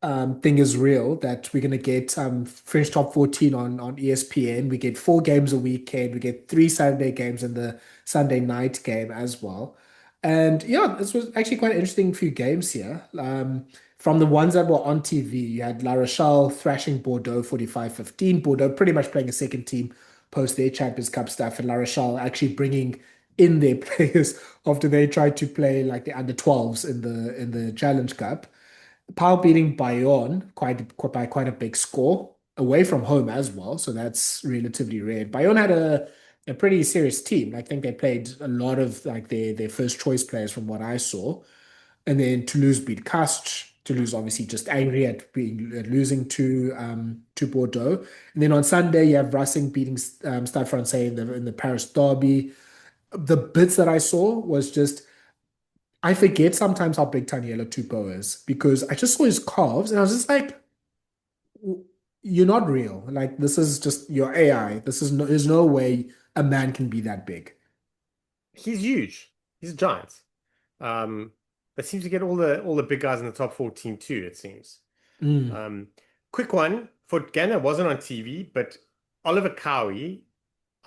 thing is real, that we're going to get French top 14 on ESPN. We get 4 games a weekend. We get 3 Saturday games and the Sunday night game as well. And yeah, this was actually quite an interesting few games here. From the ones that were on TV, you had La Rochelle thrashing Bordeaux 45-15. Bordeaux pretty much playing a second team post their Champions Cup stuff, and La Rochelle actually bringing in their players after they tried to play like the under 12s in the Challenge Cup. Pau beating Bayonne by quite a big score away from home as well, so that's relatively rare. Bayonne had a pretty serious team. I think they played a lot of like their first choice players from what I saw. And then Toulouse beat Castres. Toulouse obviously just angry at losing to Bordeaux. And then on Sunday you have Racing beating Stade Francais in the Paris derby. The bits that I saw was just I forget sometimes how big Taniela Tupou is because I just saw his calves and I was just like, you're not real. Like this is just your AI. There's no way a man can be that big. He's huge. He's a giant. Um, that seems to get all the big guys in the top 14 too, it seems. Mm, Um, quick one for Ghana wasn't on TV, but Oliver Cowie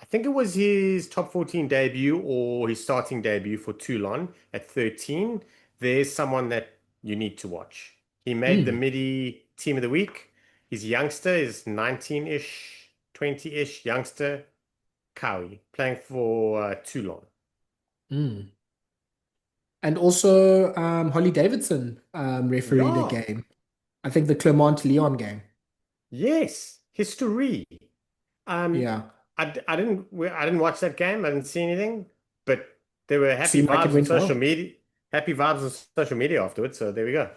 I think it was his top 14 debut or his starting debut for Toulon at 13. There's someone that you need to watch. He made the Mm, MIDI team of the week. He's a youngster, is 19-ish, 20-ish youngster, Cowie, playing for Toulon. mm. And also, Holly Davidson refereed a Yeah, game. I think the Clermont-Lyon game. yes, history. Um, Yeah. I didn't watch that game. I didn't see anything, but there were Seemed like it went well. happy vibes on social media afterwards. So there we go.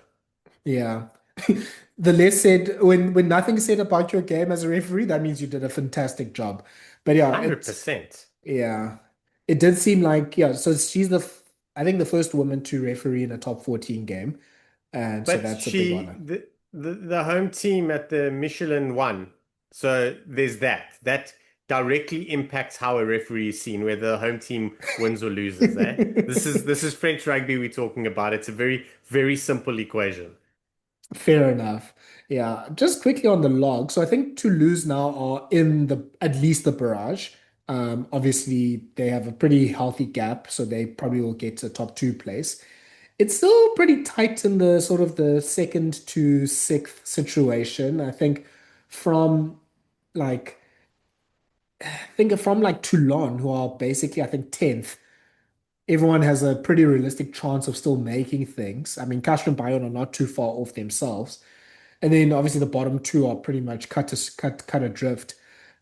Yeah. The less said when nothing's said about your game as a referee, that means you did a fantastic job. But yeah, it 100%. yeah. It did seem like yeah, so she's I think the first woman to referee in a top 14 game. And so But that's a big honor. the home team at the Michelin won. So there's that. That directly impacts how a referee is seen, whether the home team wins or loses, eh? This is French rugby we're talking about. It's a very, very simple equation. Fair enough. Yeah, just quickly on the log. So I think Toulouse now are in the at least the barrage. Obviously they have a pretty healthy gap, so they probably will get to top two place. It's still pretty tight in the sort of the second to sixth situation. I think from like from like Toulon, who are basically I think 10th, everyone has a pretty realistic chance of still making things. I mean, Castro and Bayonne are not too far off themselves. And then obviously the bottom two are pretty much cut adrift.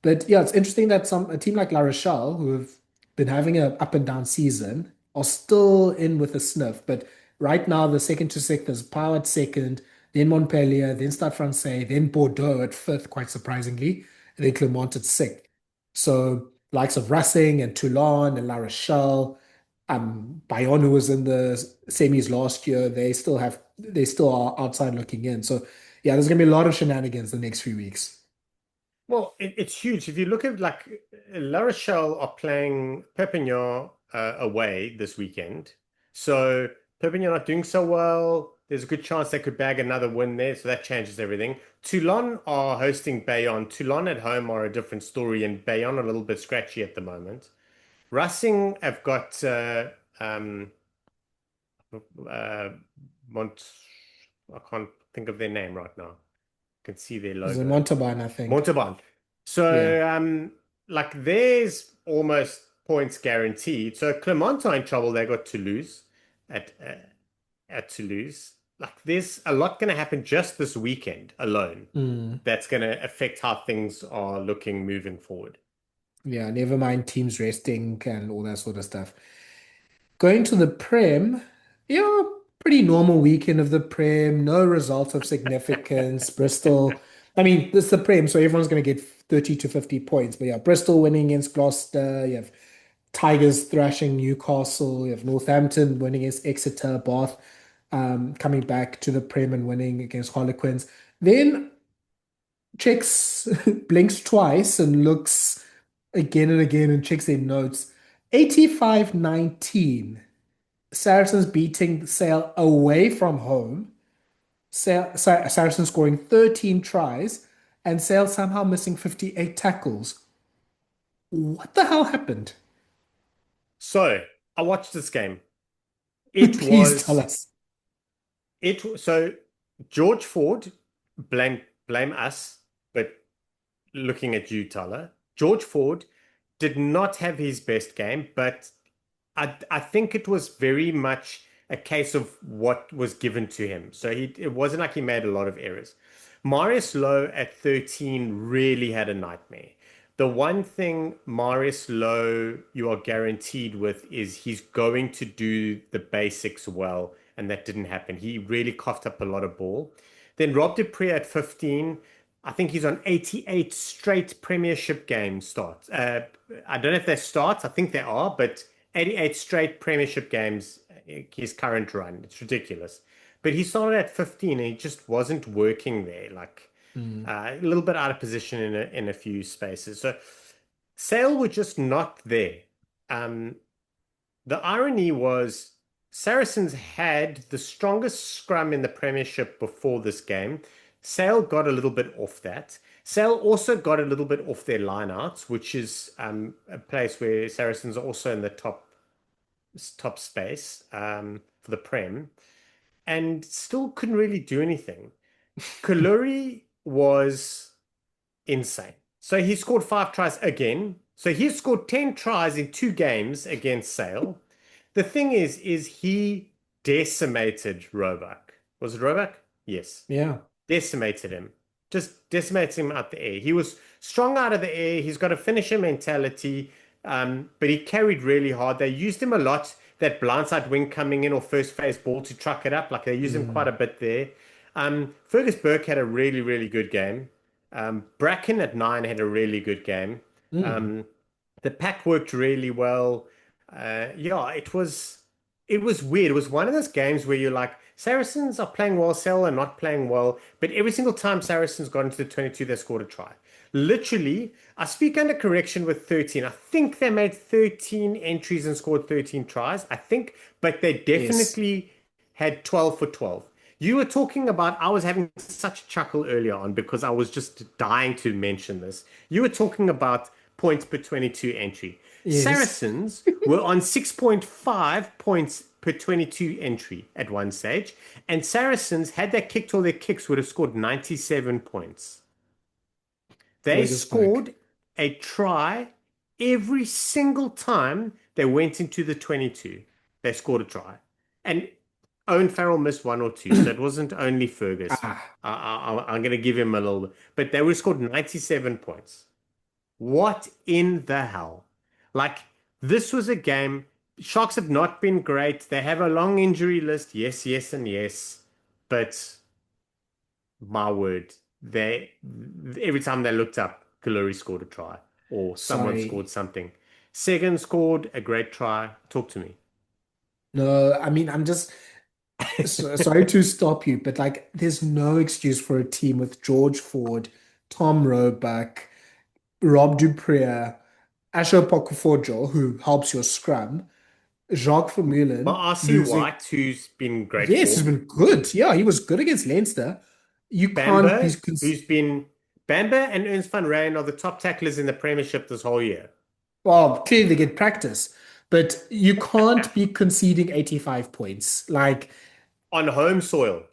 But yeah, it's interesting that a team like La Rochelle, who have been having a up and down season, are still in with a sniff. But right now the second to sixth is Pau at second, then Montpellier, then Stade Francais, then Bordeaux at fifth, quite surprisingly, and then Clermont at sixth. So likes of Racing and Toulon and La Rochelle, Bayonne, who was in the semis last year, they still are outside looking in. So yeah, there's gonna be a lot of shenanigans the next few weeks. Well, it's huge. If you look at like La Rochelle are playing Perpignan away this weekend. So Perpignan not doing so well. There's a good chance they could bag another win there, so that changes everything. Toulon are hosting Bayonne. Toulon at home are a different story, and Bayonne are a little bit scratchy at the moment. Racing have got uh, Mont. I can't think of their name right now. I can see their There's a logo. Montauban, I think. Montauban. Yeah. So, like there's almost points guaranteed. So Clermont are in trouble. They got Toulouse at Toulouse. Like there's a lot going to happen just this weekend alone. Mm. That's going to affect how things are looking moving forward. Yeah, never mind teams resting and all that sort of stuff. Going to the Prem, yeah, pretty normal weekend of the Prem. No results of significance. Bristol, I mean, this is the Prem, so everyone's going to get 30 to 50 points. But yeah, Bristol winning against Gloucester. You have Tigers thrashing Newcastle. You have Northampton winning against Exeter. Bath coming back to the Prem and winning against Harlequins. Then checks, blinks twice and looks again and again and checks their notes. 85-19. Saracens beating Sale away from home. Saracens scoring 13 tries and Sale somehow missing 58 tackles. What the hell happened? So I watched this game. It Please tell was us. so George Ford, blame us, but looking at you, Tyler, George Ford did not have his best game, but I think it was very much a case of what was given to him. So it wasn't like he made a lot of errors. Marius Lowe at 13 really had a nightmare. The one thing Marius Lowe you are guaranteed with is he's going to do the basics well, and that didn't happen. He really coughed up a lot of ball. Then Rob Dupree at 15, I think he's on 88 straight Premiership game starts. I don't know if they start, I think they are, but 88 straight Premiership games, his current run. It's ridiculous. But he started at 15 and he just wasn't working there. Like Hmm. a little bit out of position in a few spaces. So Sale were just not there. Um, the irony was Saracens had the strongest scrum in the Premiership before this game. Sale got a little bit off that. Sale also got a little bit off their lineouts, which is a place where Saracens are also in the top space for the Prem, and still couldn't really do anything. Kaluri was insane. So he scored 5 tries again. So he scored 10 tries in 2 games against Sale. The thing is he decimated Roebuck. Was it Roebuck? Yes. Yeah. Decimated him. Just decimated him out the air. He was strong out of the air. He's got a finisher mentality, but he carried really hard. They used him a lot, that blindside wing coming in or first phase ball to truck it up. Like they used him quite Mm. a bit there. Fergus Burke had a really, really good game. Bracken at 9 had a really good game. Mm. Um, the pack worked really well. Yeah, it was weird. It was one of those games where you're like, Saracens are playing well, Sale are not playing well, but every single time Saracens got into the 22, they scored a try. Literally, I speak under correction with 13. I think they made 13 entries and scored 13 tries. I think, but they Yes. definitely had 12 for 12. You were talking about, I was having such a chuckle earlier on because I was just dying to mention this. You were talking about points per 22 entry. Yes. Saracens were on 6.5 points per 22 entry at one stage, and Saracens, had they kicked all their kicks, would have scored 97 points. They Word of smoke. scored a try every single time they went into the 22. They scored a try. And Owen Farrell missed one or two, so it wasn't only Fergus. Ah, I'm going to give him a little bit. But they would have scored 97 points. What in the hell? Like, this was a game. Sharks have not been great. They have a long injury list. Yes, yes, and yes. But my word, they every time they looked up, Kaluri scored a try or someone scored sorry. something. Sagan scored a great try. Talk to me. No, I mean, I'm just sorry to stop you, but like, there's no excuse for a team with George Ford, Tom Roebuck, Rob Dupree, Asho Pokufojo, who helps your scrum, Jacques Vermeulen But RC losing. White, who's been great Yes, he's form. been good. Yeah, he was good against Leinster. You can't be Bamber, who's been Bamber and Ernst van Rijn are the top tacklers in the Premiership this whole year. well, clearly they get practice, but you can't be conceding 85 points like On home soil.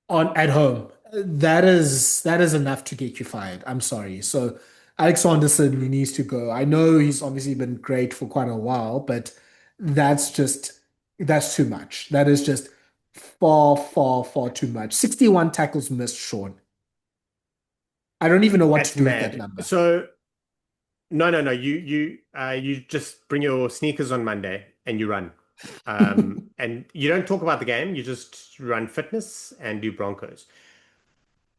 on at home. That is enough to get you fired. I'm sorry. So Alexanderson needs to go. I know he's obviously been great for quite a while, but that's just that's too much. That is just far, far, far too much. 61 tackles missed, Sean. I don't even know what to That's do with that mad. number. So no, no, no. You just bring your sneakers on Monday and you run. And you don't talk about the game, you just run fitness and do Broncos.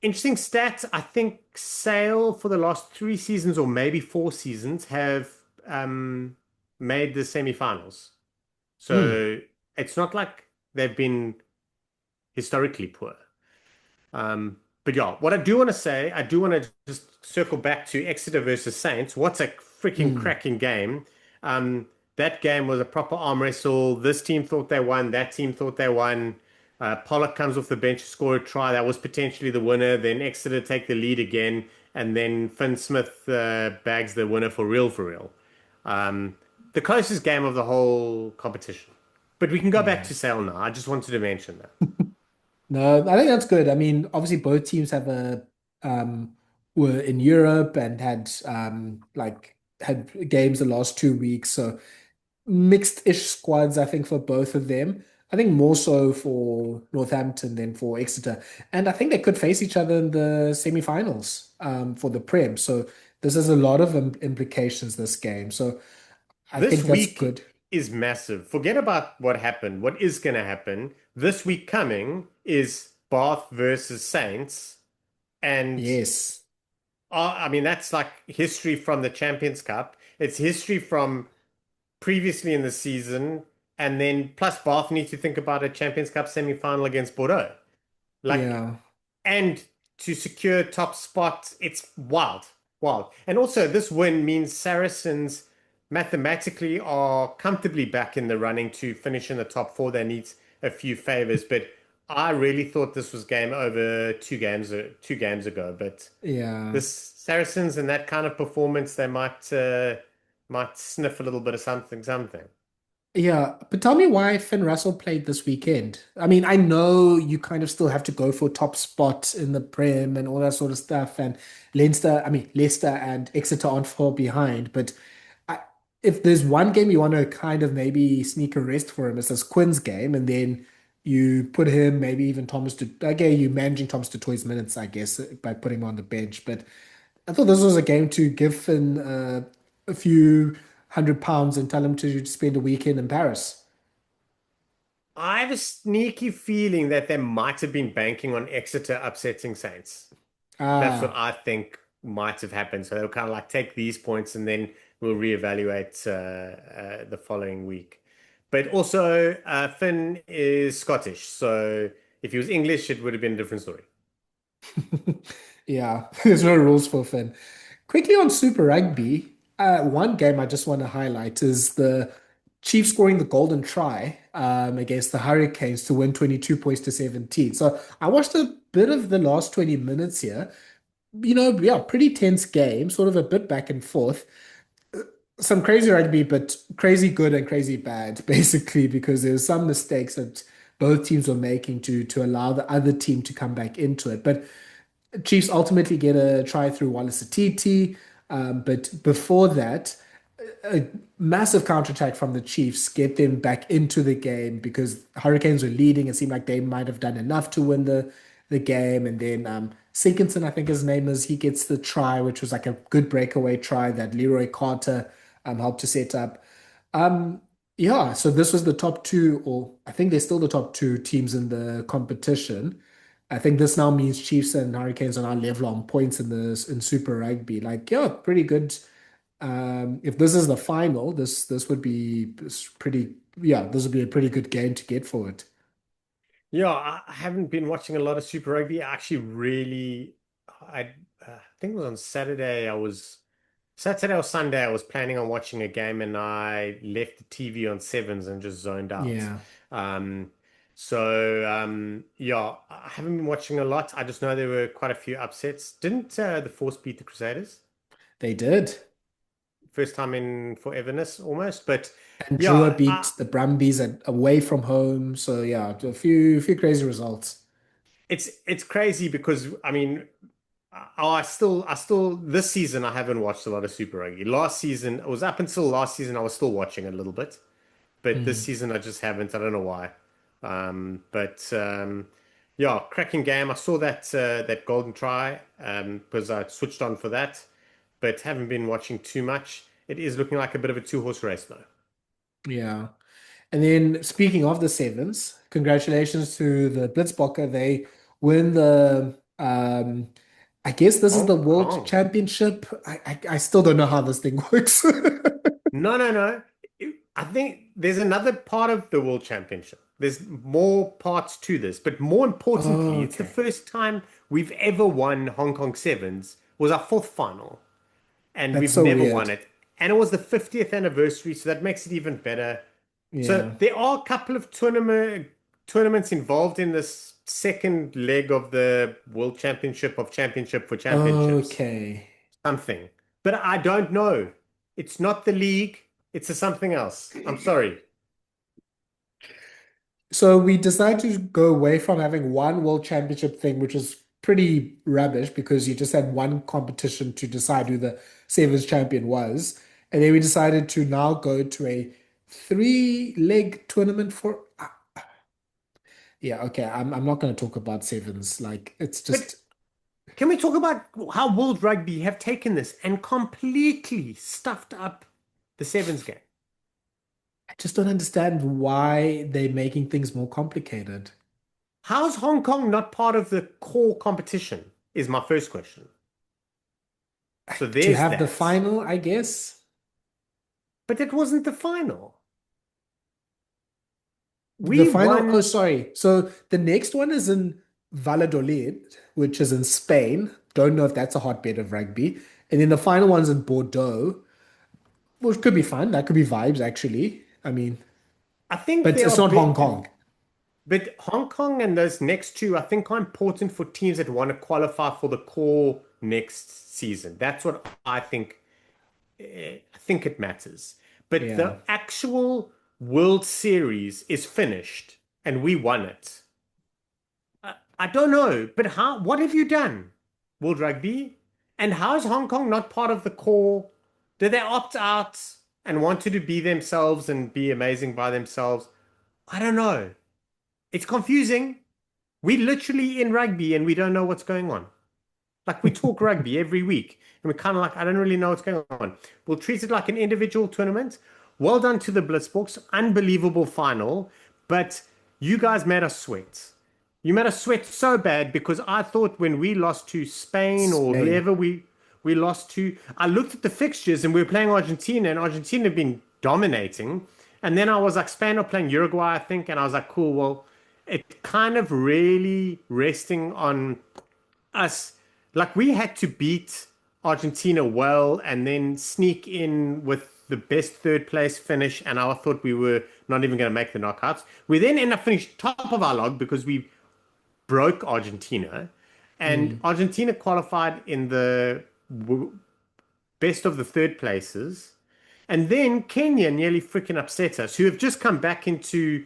Interesting stats. I think Sale for the last 3 seasons or maybe 4 seasons have um made the semi-finals. Hmm. So it's not like they've been historically poor. But yeah, what I do want to say, I do want to just circle back to Exeter versus Saints. What's a freaking Hmm. cracking game. That game was a proper arm wrestle. This team thought they won, that team thought they won. Pollock comes off the bench to score a try. That was potentially the winner. Then Exeter take the lead again, and then Finn Smith bags the winner for real, for real. Um, the closest game of the whole competition. But we can go back Yeah. to Sale now. I just wanted to mention that. No, I think that's good. I mean, obviously both teams have a were in Europe and had games the last 2 weeks. So mixed-ish squads, I think, for both of them. I think more so for Northampton than for Exeter. And I think they could face each other in the semi-finals for the Prem. So this has a lot of implications, this game. So I This think that's week good. is massive. Forget about what happened, what is going to happen. This week coming is Bath versus Saints. And Yes. I mean, that's like history from the Champions Cup. It's history from previously in the season. And then plus Bath need to think about a Champions Cup semi-final against Bordeaux. Like, Yeah. and to secure top spot, it's wild, wild. And also, this win means Saracens mathematically are comfortably back in the running to finish in the top four. They need a few favors, but I really thought this was game over 2 games ago, but Yeah. this Saracens and that kind of performance, they might sniff a little bit of something. Yeah, but tell me why Finn Russell played this weekend. I mean, I know you kind of still have to go for top spot in the Prem and all that sort of stuff, and Leicester and Exeter aren't far behind. But I, if there's one game you want to kind of maybe sneak a rest for him, it's this Quinn's game, and then you put him, maybe even Thomas to okay, you managing Thomas to Toy's minutes, I guess, by putting him on the bench. But I thought this was a game to give Finn a few £100 and tell him to spend a weekend in Paris. I have a sneaky feeling that they might have been banking on Exeter upsetting Saints. That's what Ah, I think might have happened. So they'll kind of like take these points and then we'll reevaluate the following week. But also, Finn is Scottish, so if he was English, it would have been a different story. yeah, there's no rules for Finn. Quickly on Super Rugby, one game I just want to highlight is the Chiefs scoring the golden try against the Hurricanes to win 22 points to 17. So I watched a bit of the last 20 minutes here. Yeah, pretty tense game, sort of a bit back and forth. Some crazy rugby, but crazy good and crazy bad, basically, because there's some mistakes that both teams were making to allow the other team to come back into it. But Chiefs ultimately get a try through Wallace Atiti. But before that, a massive counterattack from the Chiefs get them back into the game because Hurricanes were leading. It seemed like they might have done enough to win the game. And then Sinkinson, I think his name is, he gets the try, which was like a good breakaway try that Leroy Carter helped to set up. Um, yeah, so this was the top two, or I think they're still the top two teams in the competition. I think this now means Chiefs and Hurricanes are now level on points in Super Rugby. Like, yeah, pretty good. If this is the final, this would be pretty. Yeah, this would be a pretty good game to get for it. Yeah, I haven't been watching a lot of Super Rugby. I actually really, I think it was on Saturday or Sunday, I was planning on watching a game and I left the TV on sevens and just zoned out. Yeah, Um, yeah, I haven't been watching a lot. I just know there were quite a few upsets. Didn't the Force beat the Crusaders? they did. First time in foreverness almost. But And Drua yeah, beat the Brumbies away from home. So yeah, a few crazy results. it's crazy because I mean, I still this season I haven't watched a lot of Super Rugby. Last season, it was up until last season I was still watching a little bit. But this Mm, season I just haven't. I don't know why. But yeah, cracking game. I saw that golden try because I switched on for that, but haven't been watching too much. It is looking like a bit of a two-horse race though. yeah. And then speaking of the sevens, congratulations to the Blitzbokke. They win the I guess this is the Hong World Kong. Championship. I still don't know how this thing works. No, no, no. I think there's another part of the World Championship. There's more parts to this, but more importantly, it's the Okay. first time we've ever won Hong Kong Sevens. Was our fourth final. And That's we've so never weird. won it. And it was the 50th anniversary, so that makes it even better. So Yeah. there are a couple of tournaments involved in this second leg of the World Championship of Championship for Championships. Okay. Something. But I don't know. It's not the league, it's a something else. I'm sorry. So we decided to go away from having one World Championship thing, which is pretty rubbish because you just had one competition to decide who the Sevens champion was. And then we decided to now go to a three-leg tournament for yeah, okay. I'm not going to talk about sevens. Like it's But just can we talk about how World Rugby have taken this and completely stuffed up the sevens game? I just don't understand why they're making things more complicated. How's Hong Kong not part of the core competition? Is my first question. So To there's have the that. final, I guess. But it wasn't the final. The We final, oh, won. sorry. So the next one is in Valladolid, which is in Spain. Don't know if that's a hotbed of rugby. And then the final one's in Bordeaux, which could be fun. That could be vibes, actually. I mean, I think but there it's are not Hong Kong. But Hong Kong and those next two, I think, are important for teams that want to qualify for the core next season. That's what I think. I think it matters. But Yeah. the actual World Series is finished and we won it. I don't know, but how? What have you done, World Rugby? And how is Hong Kong not part of the core? Did they opt out and wanted to be themselves and be amazing by themselves? I don't know. It's confusing. We literally in rugby and we don't know what's going on. Like we talk rugby every week and we're kind of like, I don't really know what's going on. We'll treat it like an individual tournament. Well done to the Blitzboks. Unbelievable final. But you guys made us sweat. You made us sweat so bad because I thought when we lost to Spain or Spain. whoever we lost to, I looked at the fixtures and we were playing Argentina and Argentina had been dominating. And then I was like, Spain are playing Uruguay, I think. And I was like, cool, well, it kind of really resting on us. Like we had to beat Argentina well and then sneak in with the best third place finish. And I thought we were not even going to make the knockouts. We then end up finishing top of our log because we broke Argentina. And Mm. Argentina qualified in the best of the third places. And then Kenya nearly freaking upset us, who have just come back into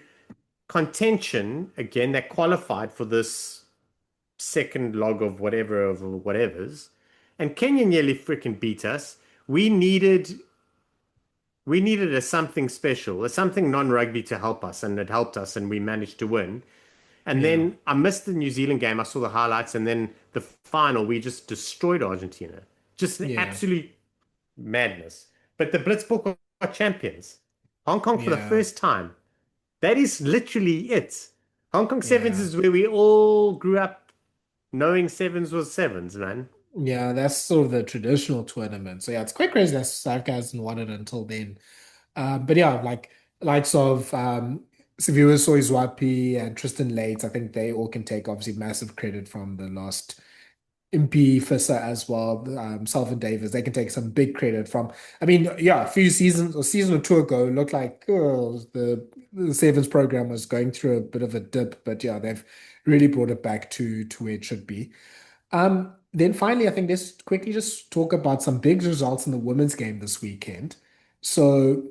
contention again. They qualified for this second log of whatever of whatever's, and Kenya nearly freaking beat us. We needed we needed a something special, a something non-rugby to help us, and it helped us, and we managed to win. And Yeah. then I missed the New Zealand game. I saw the highlights, and then the final, we just destroyed Argentina. Just an Yeah. absolute madness. But the Blitzbook are champions. Hong Kong for the Yeah. first time. That is literally it. Hong Kong Sevens Yeah. is where we all grew up knowing sevens was sevens, man. Yeah, that's sort of the traditional tournament. So yeah, it's quite crazy that South Africa hasn't won it until then. But yeah, like likes of Siviwe Soizwapi and Tristan Lates, I think they all can take obviously massive credit from the last Impy Fissa as well. Salvin Davis, they can take some big credit from. I mean, yeah, a few seasons or season or two ago, it looked like the Sevens program was going through a bit of a dip, but yeah, they've really brought it back to where it should be. Then finally, I think let's quickly just talk about some big results in the women's game this weekend. So,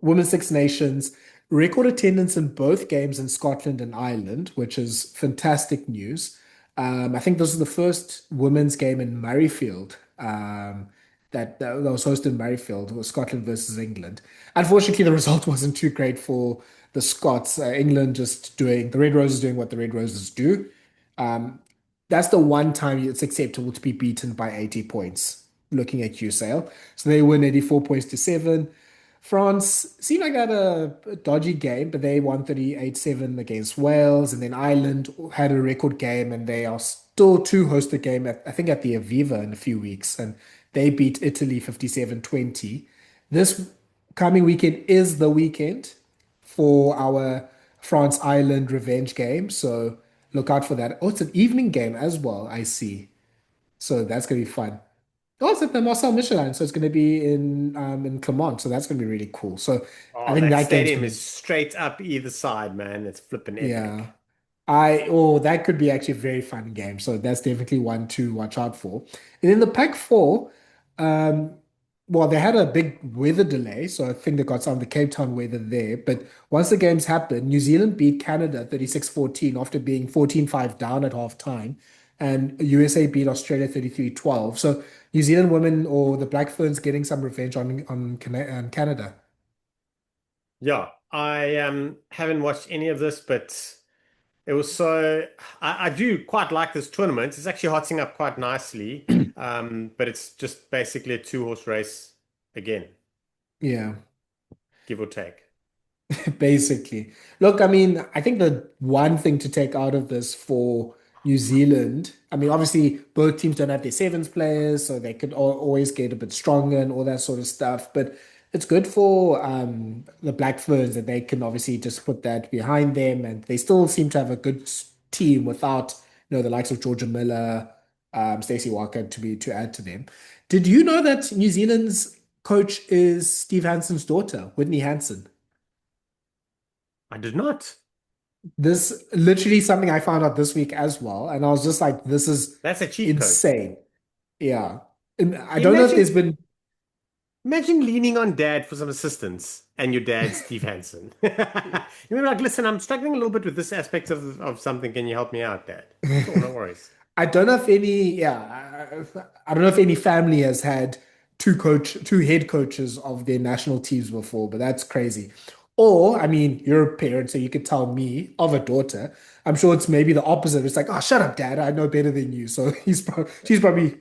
Women's Six Nations record attendance in both games in Scotland and Ireland, which is fantastic news. I think this is the first women's game in Murrayfield that was hosted in Murrayfield. It was Scotland versus England. Unfortunately, the result wasn't too great for the Scots. England just doing the Red Roses doing what the Red Roses do. Um, that's the one time it's acceptable to be beaten by 80 points, looking at USAIL. So they win 84 points to 7. France seemed like they had a dodgy game, but they won 38-7 against Wales. And then Ireland had a record game, and they are still to host a game, I think, at the Aviva in a few weeks. And they beat Italy 57-20. This coming weekend is the weekend for our France Ireland revenge game. So look out for that. Oh, it's an evening game as well, I see. So that's going to be fun. Oh, it's at the Marcel Michelin, so it's going to be in Clermont, so that's going to be really cool. So I Oh, think that that game's stadium going is to, straight up either side, man. It's flipping yeah. epic. That could be actually a very fun game. So that's definitely one to watch out for. And then the Pac 4, um, well, they had a big weather delay, so I think they got some of the Cape Town weather there. But once the games happened, New Zealand beat Canada 36-14 after being 14-5 down at half time. And USA beat Australia 33-12. So New Zealand women or the Black Ferns getting some revenge on Canada. Yeah, I haven't watched any of this, but it was so I do quite like this tournament. It's actually hotting up quite nicely. But it's just basically a two-horse race again, Yeah. give or take. Basically. Look, I mean, I think the one thing to take out of this for New Zealand, I mean, obviously both teams don't have their sevens players, so they could always get a bit stronger and all that sort of stuff. But it's good for the Black Ferns that they can obviously just put that behind them, and they still seem to have a good team without, the likes of Georgia Miller, Stacey Walker to add to them. Did you know that New Zealand's coach is Steve Hanson's daughter, Whitney Hanson? I did not. This literally something I found out this week as well, and I was just like, this is That's a cheat code. insane. Yeah. And I don't know if there's Imagine been imagine leaning on dad for some assistance and your dad's Steve Hansen. You're like, listen, I'm struggling a little bit with this aspect of something. Can you help me out, Dad? Sure, no worries. I don't know if any, yeah, I don't know if any family has had two head coaches of their national teams before, but that's crazy. Or, I mean, you're a parent, so you could tell me of a daughter. I'm sure it's maybe the opposite. It's like, oh, shut up, dad. I know better than you. So she's probably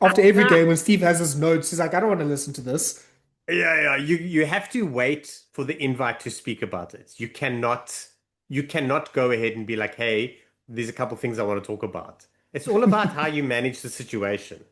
after every Yeah, game when Steve has his notes, he's like, I don't want to listen to this. yeah. You have to wait for the invite to speak about it. You cannot go ahead and be like, hey, there's a couple things I want to talk about. It's all about how you manage the situation.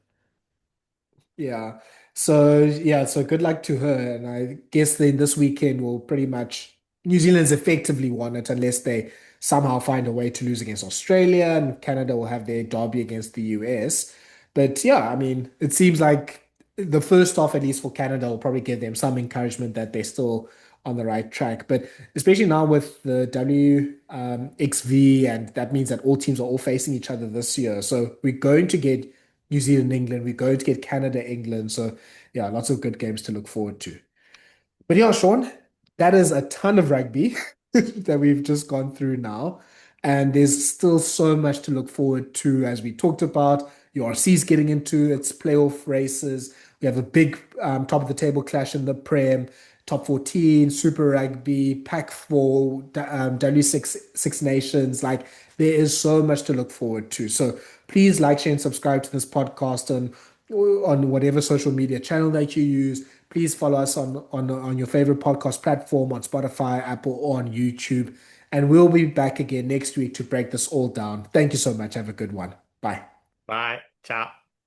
Yeah. So yeah, so good luck to her. And I guess then this weekend will pretty much New Zealand's effectively won it unless they somehow find a way to lose against Australia and Canada will have their derby against the US. But yeah, I mean, it seems like the first half, at least for Canada, will probably give them some encouragement that they're still on the right track. But especially now with the WXV, and that means that all teams are all facing each other this year. So we're going to get New Zealand, England. We're going to get Canada, England. So yeah, lots of good games to look forward to. But yeah, Sean, that is a ton of rugby that we've just gone through now. And there's still so much to look forward to as we talked about. URC's getting into its playoff races. We have a big top of the table clash in the Prem, top 14, Super Rugby, Pac 4, W6 Six Nations. Like there is so much to look forward to. So please like, share, and subscribe to this podcast on whatever social media channel that you use. Please follow us on your favorite podcast platform on Spotify, Apple, or on YouTube. And we'll be back again next week to break this all down. Thank you so much. Have a good one. Bye. Bye. Ciao.